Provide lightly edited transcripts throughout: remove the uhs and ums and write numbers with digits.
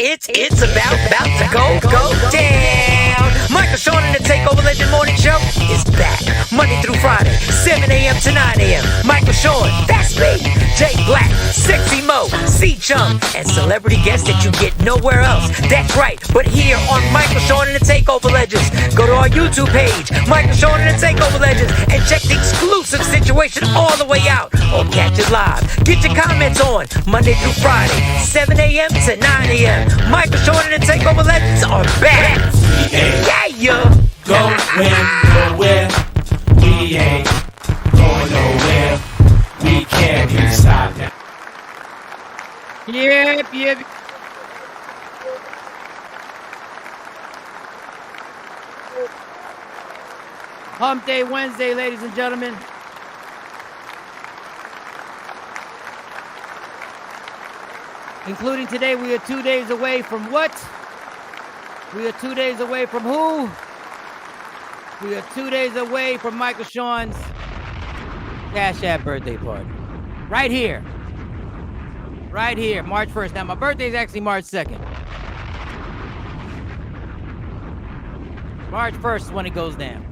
It's about to go down. Michael Shawn and the Takeover Legend Morning Show is back Monday through Friday, 7 a.m. to 9 a.m. Michael Shawn, that's me. Jay Black, Sexy Mo, C-Chum, and celebrity guests that you get nowhere else. That's right, but here on Michael Shawn and the Takeover Legends. Go to our YouTube page, Michael Shawn and the Takeover Legends, and check the exclusive situation all the way out. Or catch it live. Get your comments on Monday through Friday, 7 a.m. to 9 a.m. Michael Shawn and the Takeover Legends are back. Yeah. Going nowhere. We ain't going nowhere. We can't even stop now. Yep. Hump Day Wednesday, ladies and gentlemen. Including today, we are 2 days away from what? We are 2 days away from who? We are 2 days away from Michael Shawn's Cash App birthday party. Right here, March 1st. Now, my birthday is actually March 2nd. March 1st is when it goes down.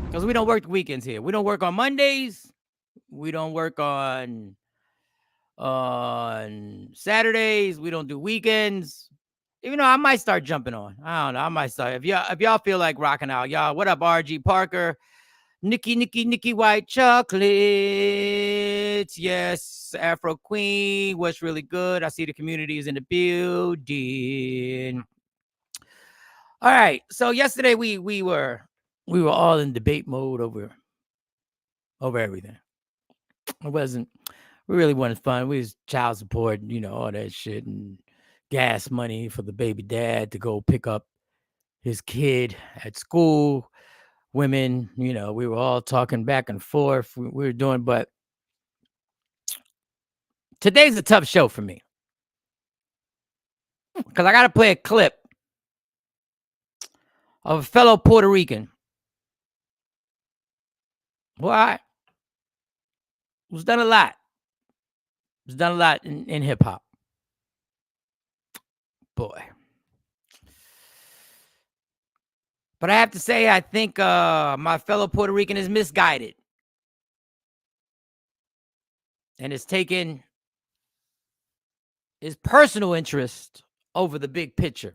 Because we don't work the weekends here. We don't work on Mondays. We don't work on Saturdays. We don't do weekends. Even though I might start jumping on. I don't know. I might start. If y'all feel like rocking out, y'all. What up, RG Parker? Nikki White Chocolate. Yes, Afro Queen. What's really good? I see the community is in the building. All right. So yesterday we were all in debate mode over everything. We really wanted fun. We was child support, all that shit, and gas money for the baby dad to go pick up his kid at school. Women, we were all talking back and forth. We were doing, but today's a tough show for me because I got to play a clip of a fellow Puerto Rican who's done a lot. He's done a lot in hip hop. Boy. But I have to say, I think my fellow Puerto Rican is misguided. And it's taken his personal interest over the big picture.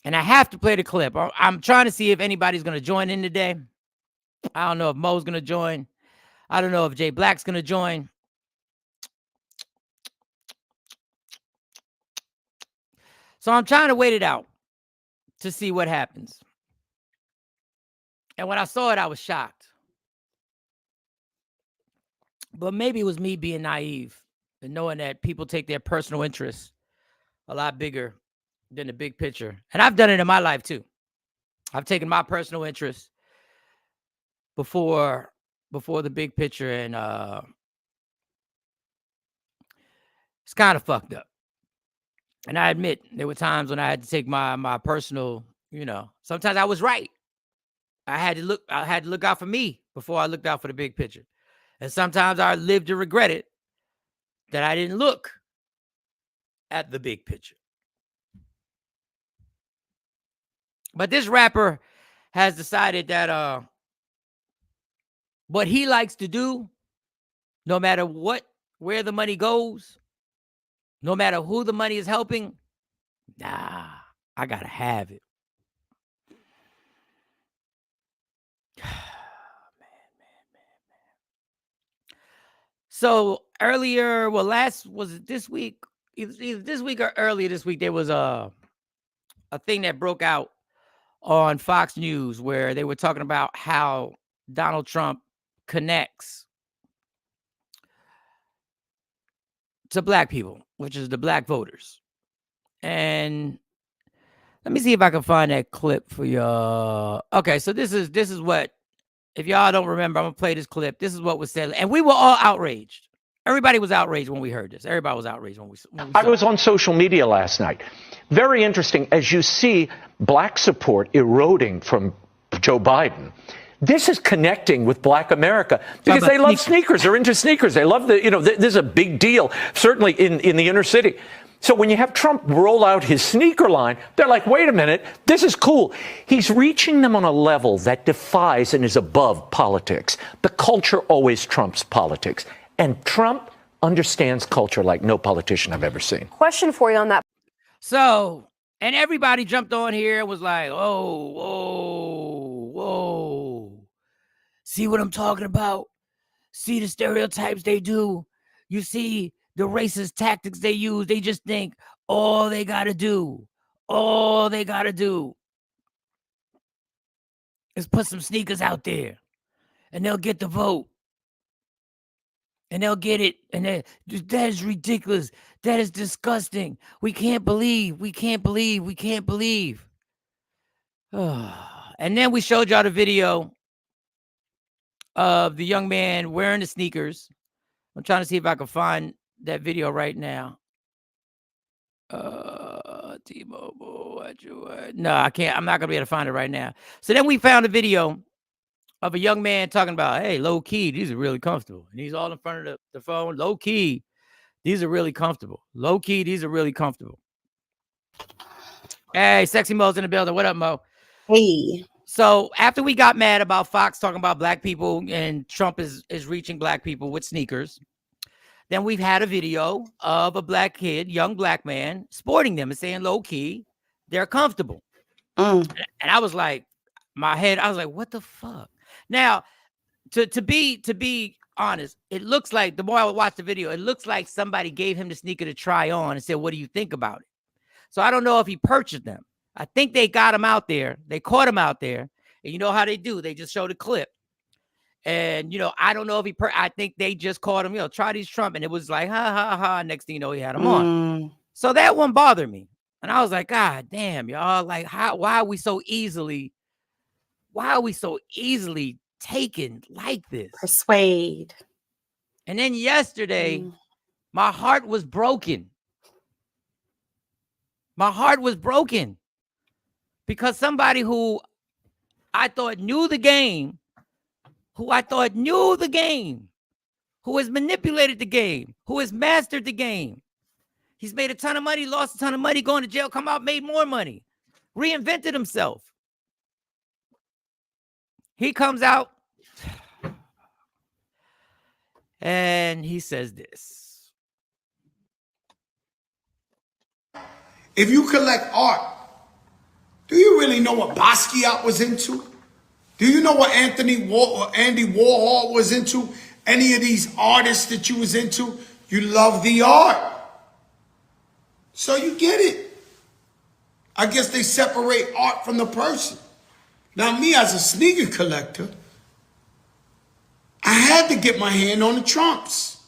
And I have to play the clip. I'm trying to see if anybody's going to join in today. I don't know if Mo's going to join. I don't know if Jay Black's going to join. So I'm trying to wait it out to see what happens. And when I saw it, I was shocked. But maybe it was me being naive and knowing that people take their personal interests a lot bigger than the big picture. And I've done it in my life too. I've taken my personal interests before the big picture, and it's kind of fucked up. And I admit there were times when I had to take my personal, sometimes I was right. I had to look out for me before I looked out for the big picture. And sometimes I lived to regret it that I didn't look at the big picture. But this rapper has decided that what he likes to do, no matter where the money goes, no matter who the money is helping, I gotta have it. Man. So earlier, was it this week? Either this week or earlier this week, there was a thing that broke out on Fox News where they were talking about how Donald Trump connects to black people, which is the black voters. And let me see if I can find that clip for y'all. Okay, so this is what, if y'all don't remember, I'm gonna play this clip. This is what was said, and we were all outraged. Everybody was outraged when we heard this. Everybody was outraged when we saw I was on social media last night. Very interesting. As you see black support eroding from Joe Biden, This is connecting with Black America because they love sneakers. They're into sneakers. They love this is a big deal, certainly in the inner city. So when you have Trump roll out his sneaker line, they're like, wait a minute, this is cool. He's reaching them on a level that defies and is above politics. The culture always trumps politics. And Trump understands culture like no politician I've ever seen. Question for you on that. So, and everybody jumped on here and was like, oh, whoa. See what I'm talking about? See the stereotypes they do? You see the racist tactics they use? They just think all they got to do is put some sneakers out there and they'll get the vote. And they'll get it. And that is ridiculous. That is disgusting. We can't believe. And then we showed y'all the video of the young man wearing the sneakers. I'm trying to see if I can find that video right now. T-Mobile. No, I can't. I'm not going to be able to find it right now. So then we found a video of a young man talking about, hey, low key, these are really comfortable. And he's all in front of the phone. Low key, these are really comfortable. Low key, these are really comfortable. Hey, Sexy Mo's in the building. What up, Mo? Hey. So after we got mad about Fox talking about black people and Trump is reaching black people with sneakers, then we've had a video of a black kid, young black man, sporting them and saying low key, they're comfortable. And I was like, I was like, what the fuck? Now, to be honest, it looks like the more I would watch the video, it looks like somebody gave him the sneaker to try on and said, what do you think about it? So I don't know if he purchased them. I think they got him out there. They caught him out there. And you know how they do. They just show the clip. And, I don't know if I think they just caught him, try these Trump. And it was like, ha, ha, ha. Next thing you know, he had him on. So that one bothered me. And I was like, God damn, y'all. Like, why are we so easily taken like this? Persuade. And then yesterday, my heart was broken. Because somebody who I thought knew the game, who has manipulated the game, who has mastered the game. He's made a ton of money, lost a ton of money, going to jail, come out, made more money, reinvented himself. He comes out and he says this. If you collect art, do you really know what Basquiat was into? Do you know what Andy Warhol was into? Any of these artists that you was into? You love the art. So you get it. I guess they separate art from the person. Now me as a sneaker collector, I had to get my hand on the Trumps.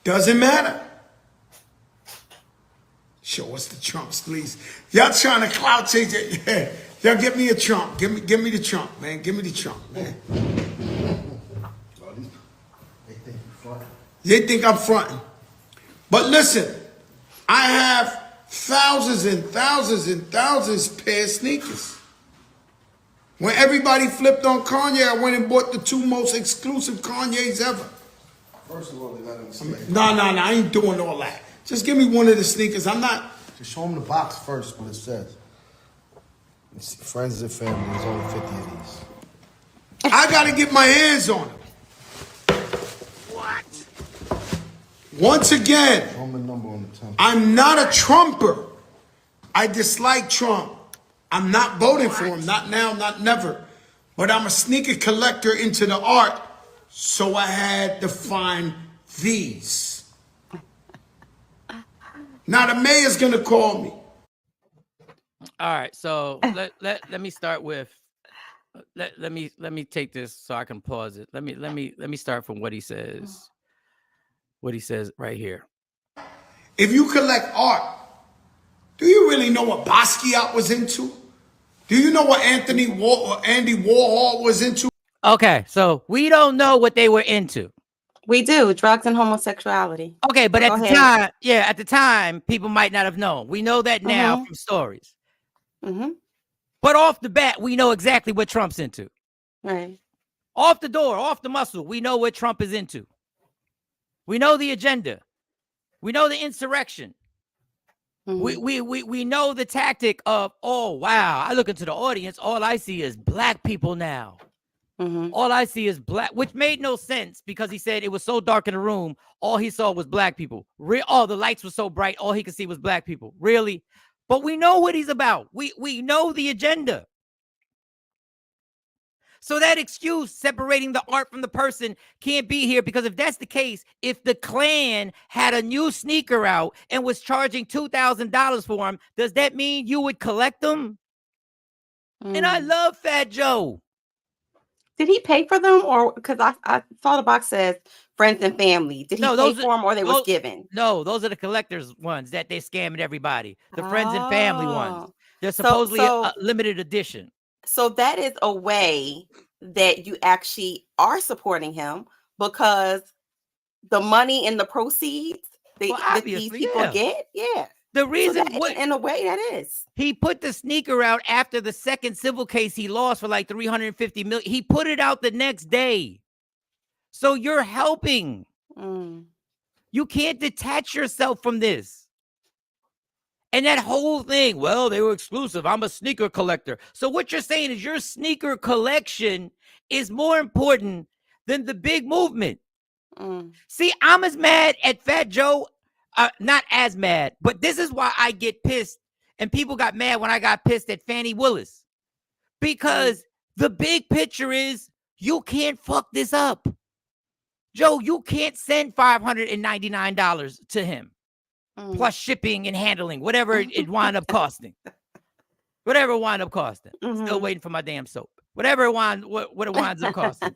Doesn't matter. Show us the Trumps, please. Y'all trying to clout chase it. Yeah. Y'all get me a Trump. Give me the Trump, man. Give me the Trump, man. They think I'm fronting. But listen, I have thousands and thousands and thousands pair of sneakers. When everybody flipped on Kanye, I went and bought the 2 most exclusive Kanyes ever. First of all, they let him see. No, I ain't doing all that. Just give me one of the sneakers. I'm not. Just show him the box first, what it says. Friends and family, there's only 50 of these. I got to get my hands on them. What? Once again, Show him the number on the temple. I'm not a Trumper. I dislike Trump. I'm not voting for him. Not now, not never. But I'm a sneaker collector into the art. So I had to find these. Now the mayor's gonna call me. All right, so let me start with let me take this so I can pause it. Let me start from what he says. What he says right here. If you collect art, do you really know what Basquiat was into? Do you know what Andy Warhol was into? Okay, so we don't know what they were into. We do. Drugs and homosexuality. Okay, but at the time, people might not have known. We know that now from stories. But off the bat, we know exactly what Trump's into. Right. Off the door, off the muscle, we know what Trump is into. We know the agenda. We know the insurrection. We know the tactic of, oh, wow, I look into the audience, all I see is black people now. All I see is black, which made no sense because he said it was so dark in the room, all he saw was black people. Oh, the lights were so bright, all he could see was black people. Really? But we know what he's about. We know the agenda. So that excuse, separating the art from the person, can't be here, because if that's the case, if the Klan had a new sneaker out and was charging $2,000 for them, does that mean you would collect them? And I love Fat Joe. Did he pay for them, or because I saw the box says friends and family? Did he pay for them, or they was given? No, those are the collectors ones that they scamming everybody. The friends and family ones. They're supposedly a limited edition. So that is a way that you actually are supporting him, because the money and the proceeds that these people get, The reason, so in a way, that is. He put the sneaker out after the second civil case he lost for like $350 million. He put it out the next day. So you're helping. You can't detach yourself from this. And that whole thing, well, they were exclusive. I'm a sneaker collector. So what you're saying is your sneaker collection is more important than the big movement. See, I'm as mad at Fat Joe. Not as mad, but this is why I get pissed. And people got mad when I got pissed at Fannie Willis. Because the big picture is you can't fuck this up. Joe, you can't send $599 to him. Plus shipping and handling, whatever it wound up costing. Whatever it wound up costing. Still waiting for my damn soap. Whatever it winds up costing.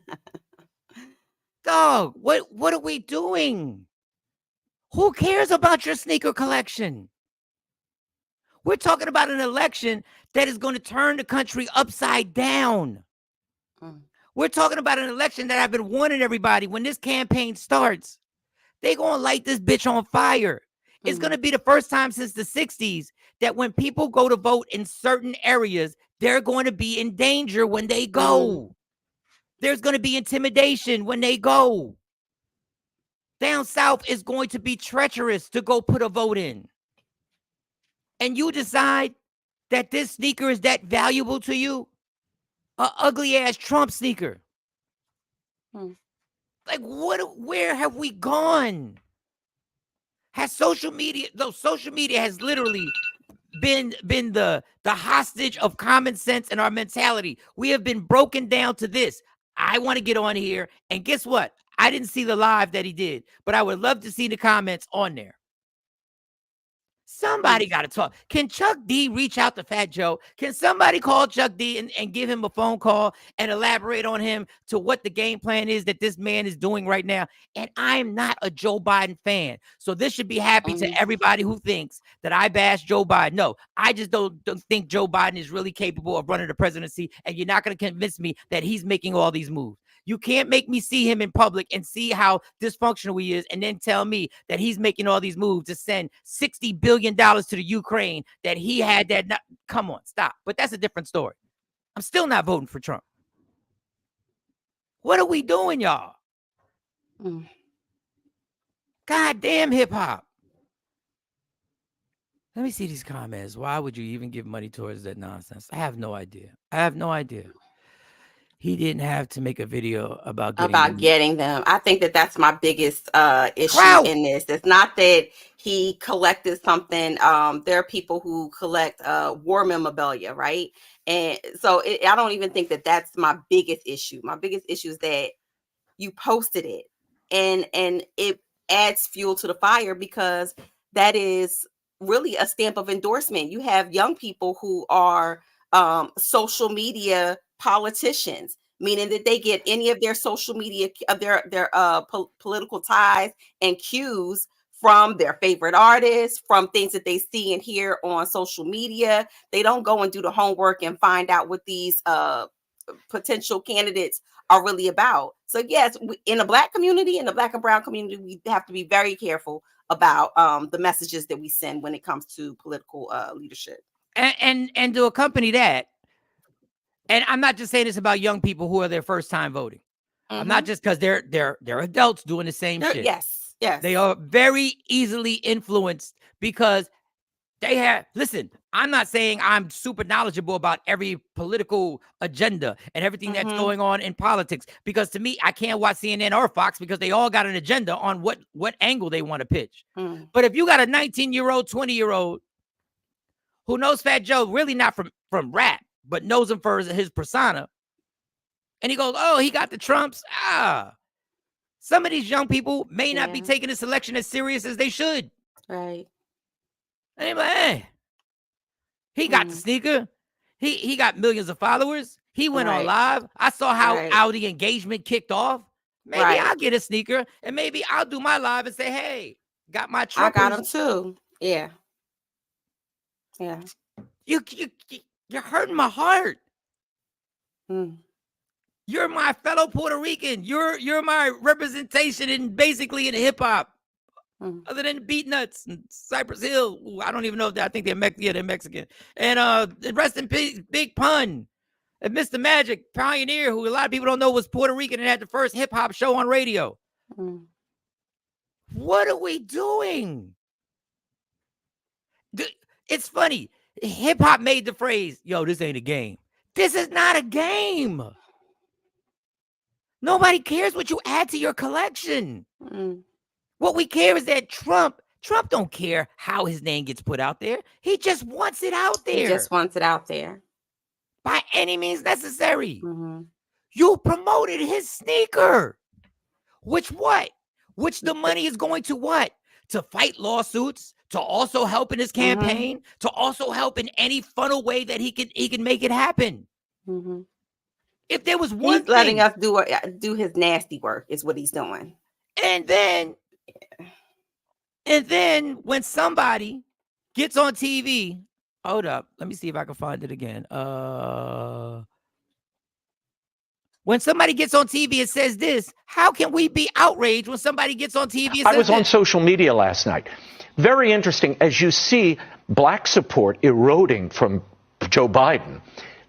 Dog, what are we doing? Who cares about your sneaker collection? We're talking about an election that is going to turn the country upside down. We're talking about an election that I've been warning everybody, when this campaign starts, they're going to light this bitch on fire. It's going to be the first time since the 60s that when people go to vote in certain areas, they're going to be in danger when they go. There's going to be intimidation when they go. Down south is going to be treacherous to go put a vote in. And you decide that this sneaker is that valuable to you? A ugly ass Trump sneaker. Like, where have we gone? Has social media has literally been the hostage of common sense and our mentality. We have been broken down to this. I want to get on here, and guess what? I didn't see the live that he did, but I would love to see the comments on there. Somebody got to talk. Can Chuck D reach out to Fat Joe? Can somebody call Chuck D and give him a phone call and elaborate on him to what the game plan is that this man is doing right now? And I'm not a Joe Biden fan. So this should be happy to everybody who thinks that I bash Joe Biden. No, I just don't think Joe Biden is really capable of running the presidency. And you're not going to convince me that he's making all these moves. You can't make me see him in public and see how dysfunctional he is and then tell me that he's making all these moves to send $60 billion to the Ukraine, that he had that. Come on, stop. But that's a different story. I'm still not voting for Trump. What are we doing, y'all? Goddamn hip hop. Let me see these comments. Why would you even give money towards that nonsense? I have no idea. He didn't have to make a video about getting them. I think that's my biggest issue in this. It's not that he collected something. There are people who collect war memorabilia, right? And so I don't even think that's my biggest issue. My biggest issue is that you posted it, and it adds fuel to the fire, because that is really a stamp of endorsement. You have young people who are social media politicians, meaning that they get any of their social media, their political ties and cues from their favorite artists, from things that they see and hear on social media. They don't go and do the homework and find out what these potential candidates are really about. So yes, in the Black community, in the Black and brown community, we have to be very careful about the messages that we send when it comes to political leadership. And to accompany that, And I'm not just saying this about young people who are their first time voting. I'm not just because they're adults doing the same shit. Yes. They are very easily influenced because they have, listen, I'm not saying I'm super knowledgeable about every political agenda and everything that's going on in politics, because to me, I can't watch CNN or Fox because they all got an agenda on what angle they want to pitch. But if you got a 19-year-old, 20-year-old who knows Fat Joe, really not from rap, but knows him for his persona, and he goes, oh, he got the Trumps. Some of these young people may not be taking this election as serious as they should. Right. And they're like, hey, he got the sneaker. He got millions of followers. He went on live. I saw how the engagement kicked off. Maybe I'll get a sneaker, and maybe I'll do my live and say, hey, got my Trumpers. I got them too. Yeah. Yeah. You're hurting my heart. You're my fellow Puerto Rican. You're my representation in basically in hip hop. Other than Beat Nuts and Cypress Hill. Ooh, I don't even know if I think they're Mexican. And rest in peace, Big Pun. And Mr. Magic, pioneer, who a lot of people don't know was Puerto Rican and had the first hip hop show on radio. What are we doing? It's funny. Hip hop made the phrase, yo, this ain't a game. This is not a game. Nobody cares what you add to your collection. What we care is that Trump don't care how his name gets put out there. He just wants it out there. He just wants it out there. By any means necessary. You promoted his sneaker. Which the money is going to what? To fight lawsuits, to also help in his campaign, to also help in any funnel way that he can make it happen. If there was one he's letting us do his nasty work is what he's doing. And then when somebody gets on TV, hold up, let me see if I can find it again. When somebody gets on TV and says this, how can we be outraged when somebody gets on TV and says I was on social media last night. Very interesting, as you see black support eroding from Joe Biden.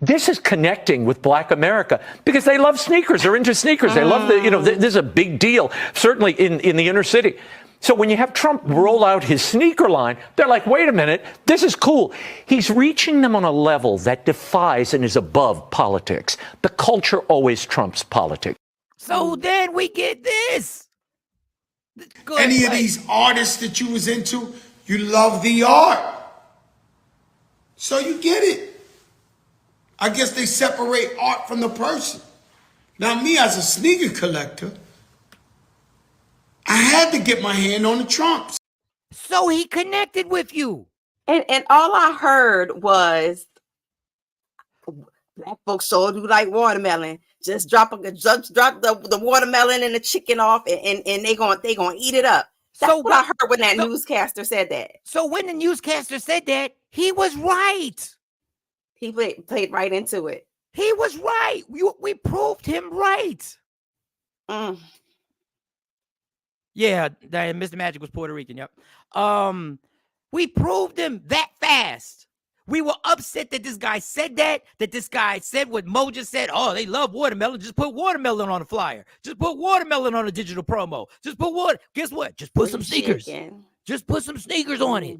This is connecting with Black America because they love sneakers. They're into sneakers. They love this is a big deal, certainly in the inner city. So when you have Trump roll out his sneaker line, they're like, wait a minute, this is cool. He's reaching them on a level that defies and is above politics. The culture always trumps politics. So then we get this. Any of these artists that you was into, you love the art. So you get it. I guess they separate art from the person. Now, me as a sneaker collector, I had to get my hand on the Trumps. So he connected with you. And all I heard was black folks sure do like watermelon. Just drop the watermelon and the chicken off and they gonna eat it up. That's what I heard when that newscaster said that. So when the newscaster said that, he was right. He played right into it. He was right. We proved him right. Yeah, Mr. Magic was Puerto Rican. Yep. We proved him that fast. We were upset that this guy said that this guy said what Mo just said. Oh, they love watermelon. Just put watermelon on a flyer. Just put watermelon on a digital promo. Just put water. Guess what? Just put some sneakers. Just put some sneakers on it.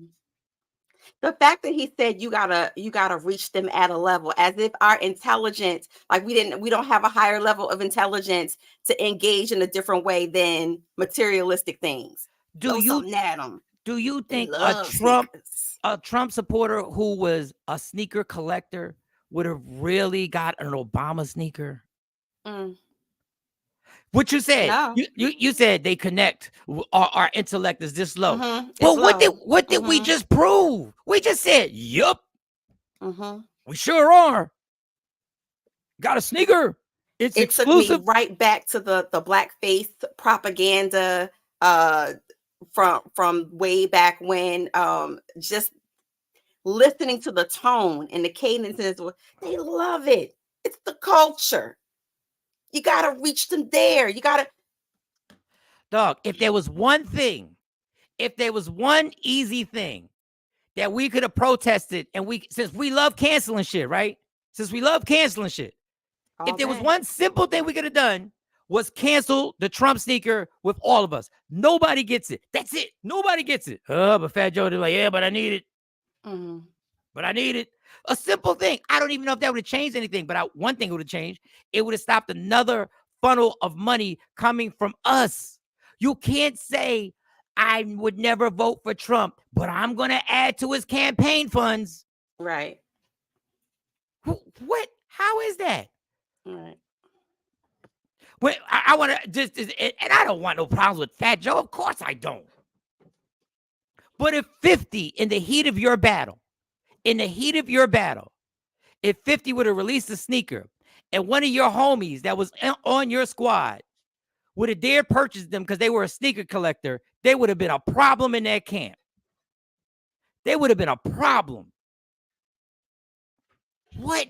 The fact that he said you gotta reach them at a level, as if our intelligence, like we don't have a higher level of intelligence to engage in a different way than materialistic things. Do you think a Trump supporter who was a sneaker collector would have really got an Obama sneaker? What you said? No. You said they connect. Our intellect is this low. Well, what did we just prove? We just said, yup. We sure are. Got a sneaker. It's exclusive. Took me right back to the blackface propaganda from way back when. Just listening to the tone and the cadences, they love it. It's the culture. You got to reach them there. You got to. Dog, if there was one easy thing that we could have protested, and since we love canceling shit, right? since we love canceling shit, if there was one simple thing we could have done was cancel the Trump sneaker with all of us. Nobody gets it. That's it. Nobody gets it. But Fat Joe, they're like, yeah, but I need it. But I need it. A simple thing. I don't even know if that would have changed anything, but one thing would have changed. It would have stopped another funnel of money coming from us. You can't say, I would never vote for Trump, but I'm going to add to his campaign funds. Right. What? How is that? Right. Well, I want to just, and I don't want no problems with Fat Joe. Of course I don't. But if 50 in the heat of your battle, if 50 would have released a sneaker and one of your homies that was on your squad would have dared purchase them because they were a sneaker collector, they would have been a problem in that camp. They would have been a problem. What?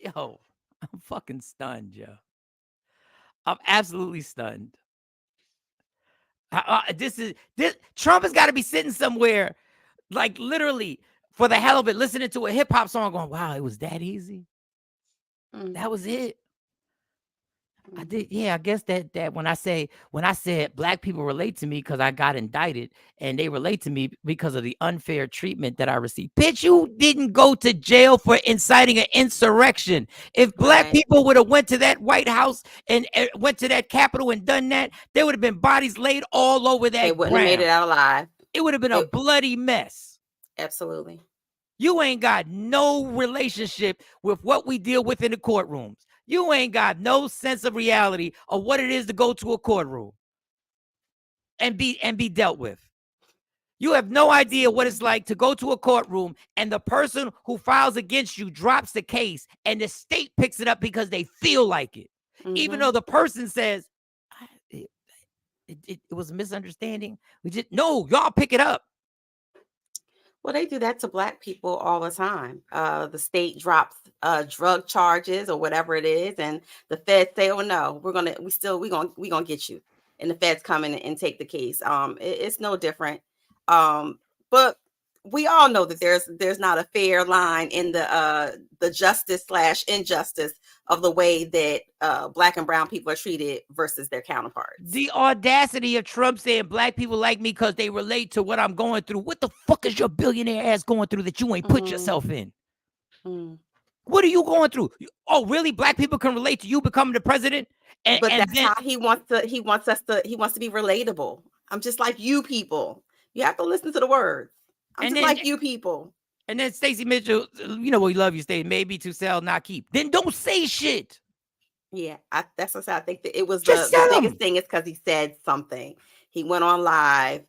Yo, I'm fucking stunned, yo. I'm absolutely stunned. This Trump has got to be sitting somewhere, like literally for the hell of it, listening to a hip hop song, going, "Wow, it was that easy. That was it." I did, yeah. I guess that when I said black people relate to me because I got indicted, and they relate to me because of the unfair treatment that I received. Bitch, you didn't go to jail for inciting an insurrection. If black people would have went to that White House and went to that Capitol and done that, there would have been bodies laid all over that. They wouldn't have made it out alive. It would have been a bloody mess. Absolutely. You ain't got no relationship with what we deal with in the courtrooms. You ain't got no sense of reality of what it is to go to a courtroom and be dealt with. You have no idea what it's like to go to a courtroom and the person who files against you drops the case and the state picks it up because they feel like it. Even though the person says, it was a misunderstanding. No, y'all pick it up. Well, they do that to black people all the time. The state drops drug charges or whatever it is, and the feds say, "Oh no, we're gonna get you," and the feds come in and take the case. It's no different. But we all know that there's not a fair line in the justice / injustice of the way that black and brown people are treated versus their counterparts. The audacity of Trump saying black people like me because they relate to what I'm going through. What the fuck is your billionaire ass going through that you ain't put yourself in? What are you going through? Oh, really? Black people can relate to you becoming the president? But that's how he wants to be relatable. I'm just like you people. You have to listen to the words. I'm just like you people. And then Stacey Mitchell, you know we love you, Stacey. Maybe to sell, not keep. Then don't say shit. Yeah, that's what I think. That it was the biggest thing is because he said something. He went on live,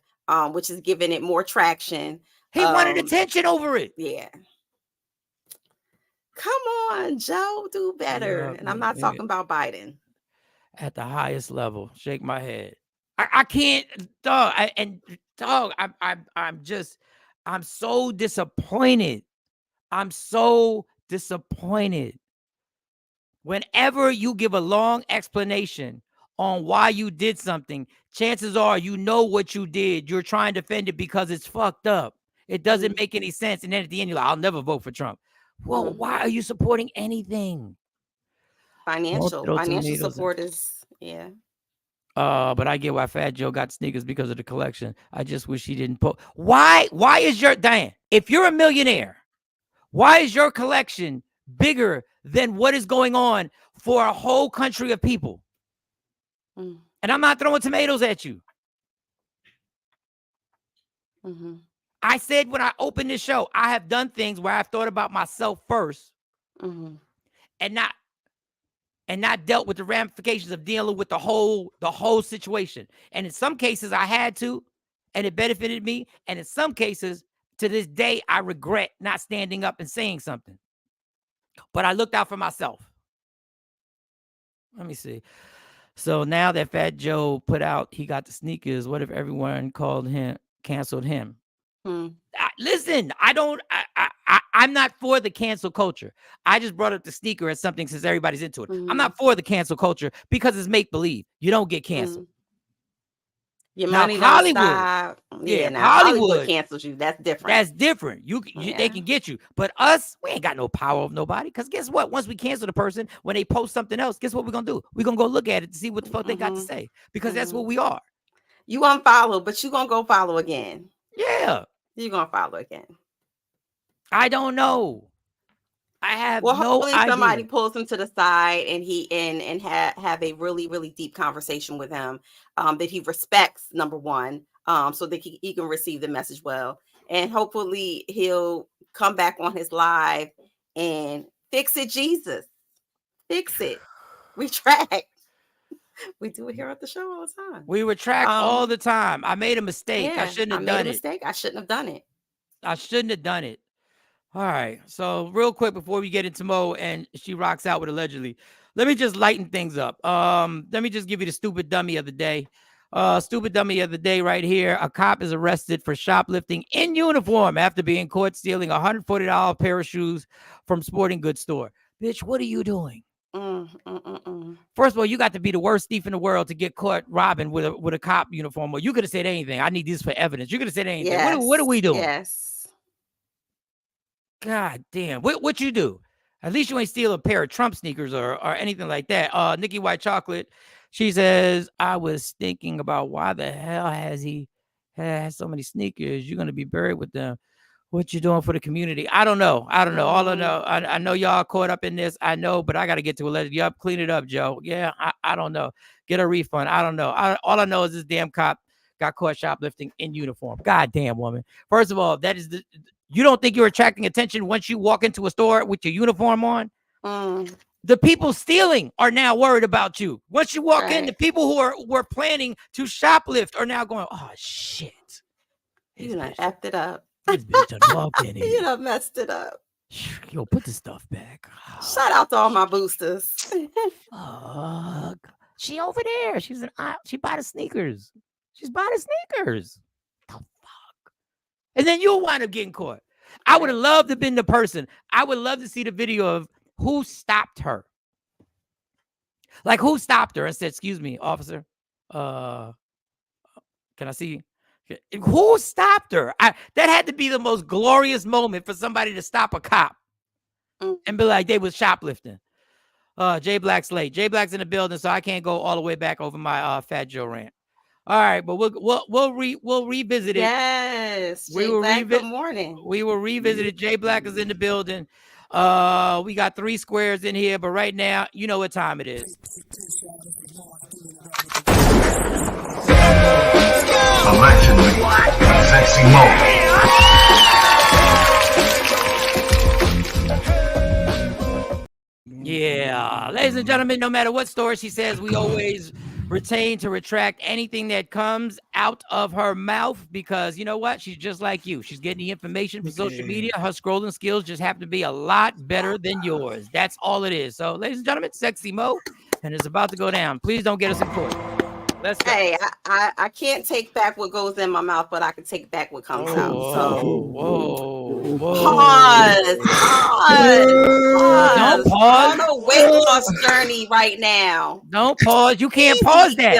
which is giving it more traction. He wanted attention over it. Yeah. Come on, Joe, do better. And I'm not talking about Biden. At the highest level, shake my head. I can't, dog. I'm so disappointed. I'm so disappointed. Whenever you give a long explanation on why you did something, chances are you know what you did. You're trying to defend it because it's fucked up. It doesn't make any sense. And then at the end, you're like, I'll never vote for Trump. Well, why are you supporting anything? Financial support is, yeah. But I get why Fat Joe got sneakers because of the collection. I just wish he didn't put. Why is your Diane? If you're a millionaire, why is your collection bigger than what is going on for a whole country of people? And I'm not throwing tomatoes at you. I said when I opened this show, I have done things where I've thought about myself first, and not dealt with the ramifications of dealing with the whole situation. And in some cases I had to, and it benefited me. And in some cases, to this day, I regret not standing up and saying something. But I looked out for myself. Let me see. So now that Fat Joe put out, he got the sneakers. What if everyone canceled him? Listen, I'm not for the cancel culture. I just brought up the sneaker as something since everybody's into it. I'm not for the cancel culture because it's make believe. You don't get canceled. Your Now money don't Hollywood, stop. yeah, Now Hollywood Hollywood, cancels you. That's different. that's different. They Yeah. can get you, but us, we ain't got no power of nobody. Because guess what? Once we cancel the person, when they post something else, guess what we're gonna do? We're gonna go look at it to see what the fuck they got to say, because that's what we are. You unfollow, but you gonna go follow again. Yeah, You gonna follow again. I don't know. I have Well, no hopefully idea. somebody pulls him to the side and he and have a really, really deep conversation with him that he respects, number one, so that he can receive the message well. And hopefully he'll come back on his live and fix it, Jesus. Fix it. Retract. We do it here at the show all the time. We retract all the time. I made a mistake. I Yeah, shouldn't have I made done a it. mistake. I shouldn't have done it. I shouldn't have done it. All right. So real quick before we get into Mo and she rocks out with allegedly, let me just lighten things up. Let me just give you the stupid dummy of the day. Stupid dummy of the day right here. A cop is arrested for shoplifting in uniform after being caught stealing a $140 pair of shoes from sporting goods store. Bitch, what are you doing? First of all, you got to be the worst thief in the world to get caught robbing with a cop uniform. Or you could have said anything. I need this for evidence. You could have said anything. Yes. What are we doing? Yes. God damn. What you do? At least you ain't steal a pair of Trump sneakers or anything like that. Nikki White Chocolate, she says, I was thinking about why the hell has he had so many sneakers? You're gonna be buried with them. What you doing for the community? I don't know. All I know, I know y'all caught up in this. I know, but I got to get to it. Yup, clean it up, Joe. Yeah, I don't know. Get a refund. I don't know. All I know is this damn cop got caught shoplifting in uniform. God damn, woman. First of all, you don't think you're attracting attention once you walk into a store with your uniform on? The people stealing are now worried about you. Once you walk in, the people who were planning to shoplift are now going, oh, shit. You done effed it up. This bitch done walked in here. You done messed it up. Yo, put the stuff back. Shout out to all my boosters. Fuck. She over there. She bought the sneakers. She's buying the sneakers. The fuck? And then you'll wind up getting caught. I would have loved to have been the person. I would love to see the video of who stopped her. Like, who stopped her and said, excuse me, officer. Can I see? Who stopped her? That had to be the most glorious moment for somebody to stop a cop and be like, they was shoplifting. Jay Black's late. Jay Black's in the building, so I can't go all the way back over my Fat Joe rant. All right, but we'll revisit it. Yes, Jay Black, good morning. We will revisit it. Jay Black is in the building. We got 3 squares in here, but right now, you know what time it is. Allegedly, Sexy Mo. Yeah, ladies and gentlemen, no matter what story she says, we always retain to retract anything that comes out of her mouth, because you know what? She's just like you. She's getting the information from social media. Her scrolling skills just happen to be a lot better than yours. That's all it is. So, ladies and gentlemen, Sexy Mo, and it's about to go down. Please don't get us in court. Let's go. Hey, I can't take back what goes in my mouth, but I can take back what comes out. So Whoa. Pause. Don't pause. On a weight loss journey right now. Don't pause. You can't pause that.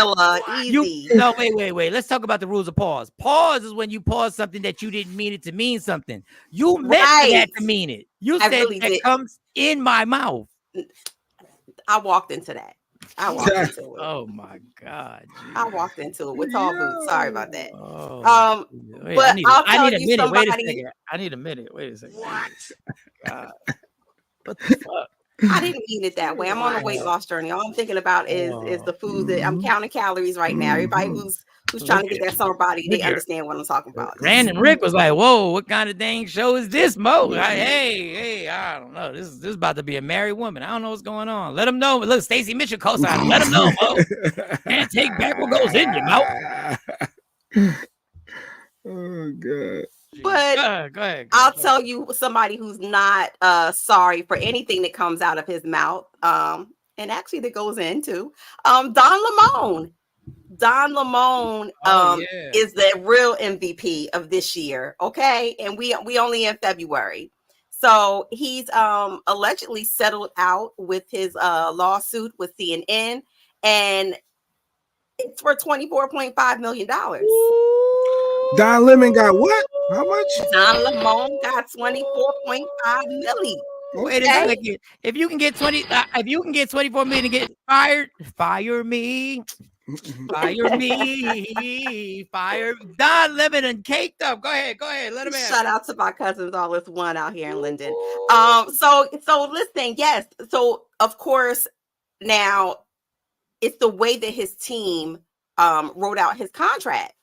Easy. No, wait. Let's talk about the rules of pause. Pause is when you pause something that you didn't mean it to mean something. You meant that to mean it. You said really that comes in my mouth. I walked into that. I walked into it. Oh my God. Geez. I walked into it with tall boots. Sorry about that. Oh, wait, but I'll tell you you somebody. I need a minute. Wait a second. What? God. What the fuck? I didn't mean it that way. I'm on a weight loss journey. All I'm thinking about is the food that I'm counting calories right now. Everybody who's trying to get that summer body, they understand what I'm talking about. Brandon Rick was like, "Whoa, what kind of dang show is this, Mo?" Hey, I don't know. This is about to be a married woman. I don't know what's going on. Let them know. Look, Stacey Mitchell co-sign. Let them know, Mo. Can't take back what goes in your mouth. Oh God. But go ahead. I'll tell you somebody who's not sorry for anything that comes out of his mouth. And actually that goes into Don Lemon. Don Lemon is the real MVP of this year. Okay. And we only in February. So he's allegedly settled out with his lawsuit with CNN. And It's for $24.5 million. Don Lemon got what? How much? Don Lemon got 24.5 million. Wait a second. If you can get 24 million and get fired, fire me. Fire me. Fire Don Lemon and caked up. Go ahead. Let him Shout out to my cousins, all this one out here in Linden. So listen, yes. So of course, now it's the way that his team wrote out his contract.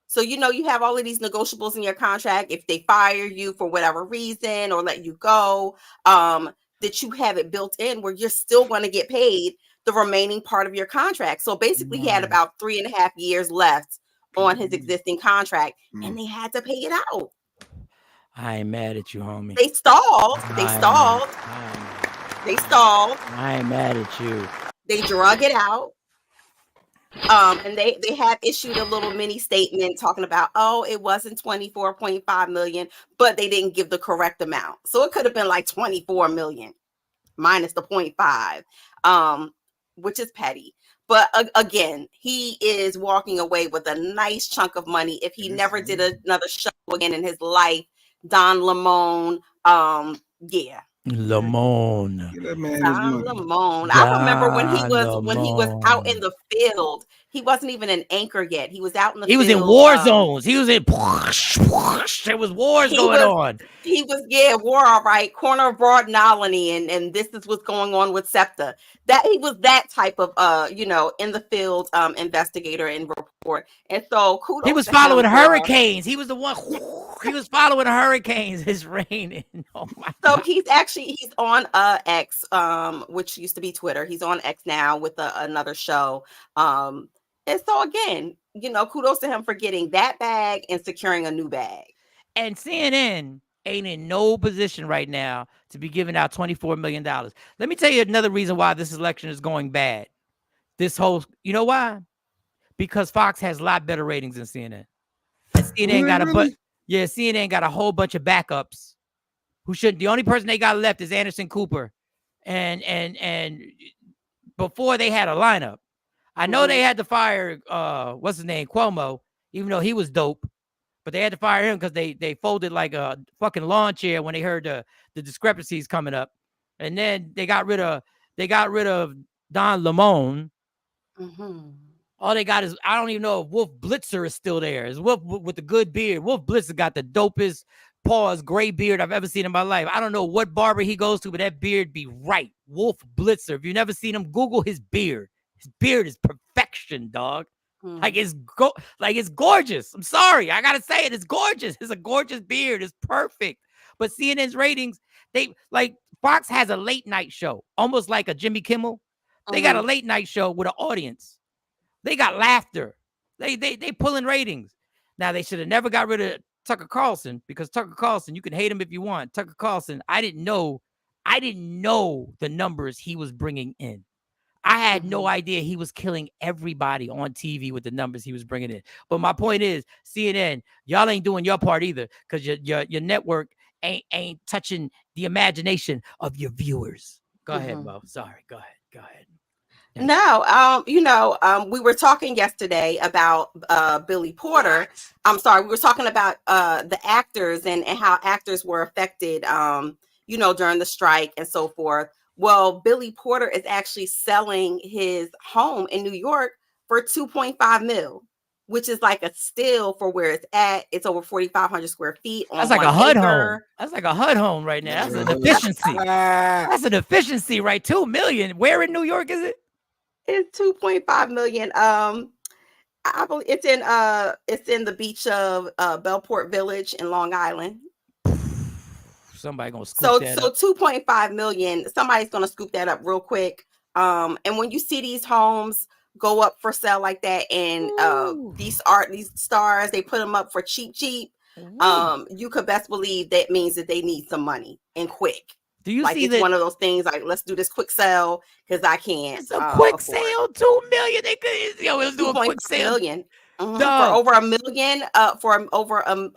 So, you have all of these negotiables in your contract. If they fire you for whatever reason or let you go, that you have it built in where you're still going to get paid the remaining part of your contract. So basically, he had about 3.5 years left on his existing contract, and they had to pay it out. I ain't mad at you, homie. They stalled. I ain't mad at you. They drug it out. And they have issued a little mini statement talking about, it wasn't 24.5 million, but they didn't give the correct amount. So it could have been like 24 million minus the 0.5, which is petty. But again, he is walking away with a nice chunk of money. If he never did another show again in his life, Don Lemon, yeah. Lemon. Don Lemon. I remember when he was out in the field. He wasn't even an anchor yet. He was out in the field. He was in war zones. He was in there was wars going on. He was, war, all right. Corner of Broad and Alany, and this is what's going on with SEPTA. That he was that type of in the field investigator and report. And so kudos. He was following hurricanes. He was the one he was following hurricanes. It's raining. Oh my God. He's on X, which used to be Twitter. He's on X now with another show. And so again, kudos to him for getting that bag and securing a new bag. And CNN ain't in no position right now to be giving out $24 million. Let me tell you another reason why this election is going bad. You know why? Because Fox has a lot better ratings than CNN. And CNN got a whole bunch of backups who shouldn't. The only person they got left is Anderson Cooper. And before they had a lineup. I know they had to fire what's his name, Cuomo, even though he was dope, but they had to fire him because they folded like a fucking lawn chair when they heard the discrepancies coming up. And then they got rid of Don Lemon. All they got is, I don't even know if Wolf Blitzer is still there. Is Wolf with the good beard. Wolf Blitzer got the dopest gray beard I've ever seen in my life. I don't know what barber he goes to, but that beard be right. Wolf Blitzer. If you've never seen him, Google his beard. His beard is perfection, dog. Like it's gorgeous. I'm sorry, I gotta say it. It's gorgeous. It's a gorgeous beard. It's perfect. But CNN's ratings, Fox has a late night show, almost like a Jimmy Kimmel. They got a late night show with an audience. They got laughter. They pulling ratings. Now they should have never got rid of Tucker Carlson, because Tucker Carlson, you can hate him if you want. Tucker Carlson, I didn't know the numbers he was bringing in. I had no idea he was killing everybody on TV with the numbers he was bringing in. But my point is, CNN, y'all ain't doing your part either, because your network ain't touching the imagination of your viewers. Go ahead, Mo. Sorry. Go ahead. No, we were talking yesterday about Billy Porter. I'm sorry, we were talking about the actors and how actors were affected, during the strike and so forth. Well, Billy Porter is actually selling his home in New York for $2.5 million, which is like a steal for where it's at. It's over 4,500 square feet. That's like a HUD home. That's like a HUD home right now. That's an efficiency. That's an efficiency, right? $2 million. Where in New York is it? It's $2.5 million. I believe it's in the beach of Bellport Village in Long Island. Somebody gonna scoop that up. So $2.5 million. Somebody's gonna scoop that up real quick. And when you see these homes go up for sale like that, and these stars, they put them up for cheap. You could best believe that means that they need some money and quick. Do you see it's one of those things like, let's do this quick sale because I can't. It's a quick sale, $2 million. They could, let's do a quick sale. Million. For over $1 million, for over an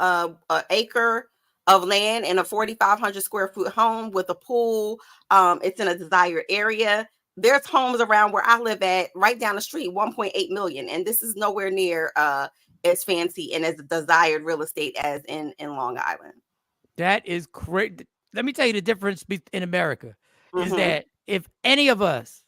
acre of land in a 4,500 square foot home with a pool. It's in a desired area. there's homes around where I live at, right down the street, 1.8 million, and this is nowhere near as fancy and as desired real estate as in Long Island. That is great. Let me tell you the difference in America is that if any of us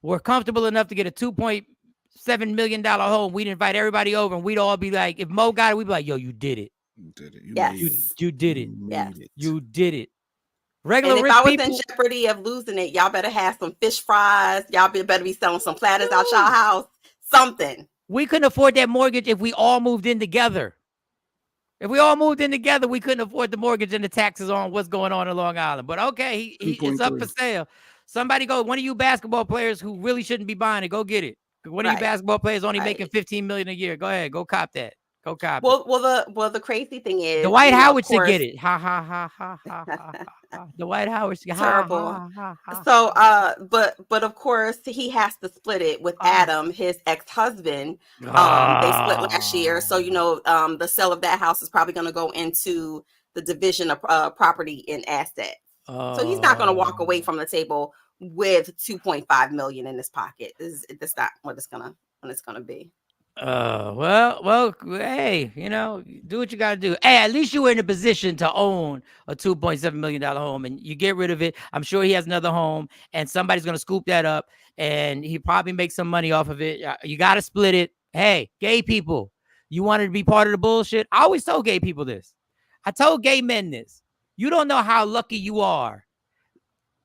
were comfortable enough to get a $2.7 million home, we'd invite everybody over and we'd all be like, if Mo got it, we'd be like, yo, you did it. You did it. Yes. You did it. Yes. You did it. Regular and if rich I was people, in jeopardy of losing it, y'all better have some fish fries. Y'all better be selling some platters out y'all house. Something. We couldn't afford that mortgage if we all moved in together. If we all moved in together, we couldn't afford the mortgage and the taxes on what's going on in Long Island. But okay, it's up for sale. Somebody go, one of you basketball players who really shouldn't be buying it, go get it. One of you basketball players only making $15 million a year. Go ahead, go cop that. Go cop it. Well, the crazy thing is the White Howard should get it. Ha ha ha ha ha ha. The White Howard should terrible. Ha, ha, ha, so ha. but of course he has to split it with Adam, his ex-husband. They split last year. So the sale of that house is probably gonna go into the division of property and assets. So he's not gonna walk away from the table with 2.5 million in his pocket. That's not what it's gonna be. Well, hey, do what you gotta do. Hey, at least you were in a position to own a $2.7 million home, and you get rid of it. I'm sure he has another home, and somebody's gonna scoop that up, and he probably makes some money off of it. You gotta split it. Hey, gay people, you wanted to be part of the bullshit? I always told gay people this. I told gay men this. You don't know how lucky you are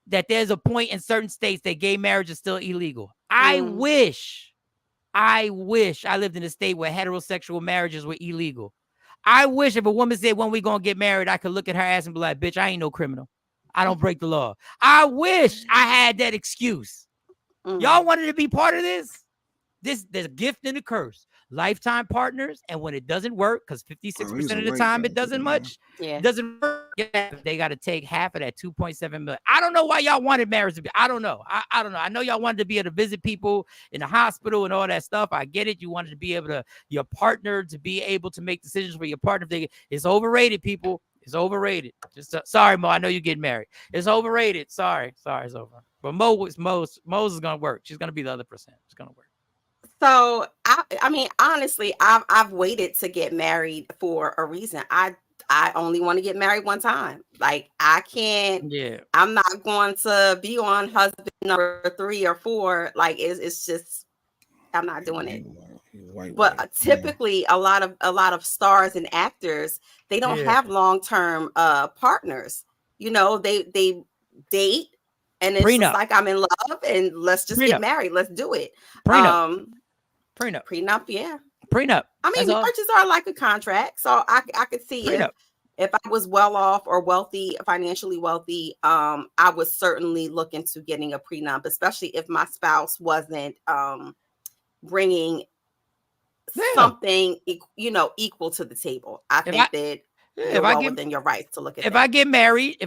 that there's a point in certain states that gay marriage is still illegal. I wish I lived in a state where heterosexual marriages were illegal. I wish if a woman said, when we gonna get married, I could look at her ass and be like, bitch, I ain't no criminal. I don't break the law. I wish I had that excuse. Y'all wanted to be part of this? There's a gift and a curse. Lifetime partners, and when it doesn't work, because 56% of the time it doesn't it doesn't work, they got to take half of that 2.7 million. I don't know why y'all wanted marriage to be. I don't know. I don't know. I know y'all wanted to be able to visit people in the hospital and all that stuff. I get it. You wanted to be able to, your partner to be able to make decisions for your partner. It's overrated, people. It's overrated. Just sorry, Mo. I know you're getting married. It's overrated. Sorry, it's over. But Mo's is gonna work. She's gonna be the other percent. It's gonna work. So I mean, honestly, I've waited to get married for a reason. I only want to get married one time. Like I can't. Yeah. I'm not going to be on husband number 3 or 4. Like it's just, I'm not doing it. But typically, a lot of stars and actors, they don't have long-term partners. They date, and it's just like, I'm in love, and let's just get married. Let's do it. Prenup, yeah. Prenup. I mean, marriages are like a contract, so I could see if I was well off or wealthy, financially wealthy, I would certainly look into getting a prenup, especially if my spouse wasn't bringing something equal to the table. I think that you're well within your rights to look at. If I get married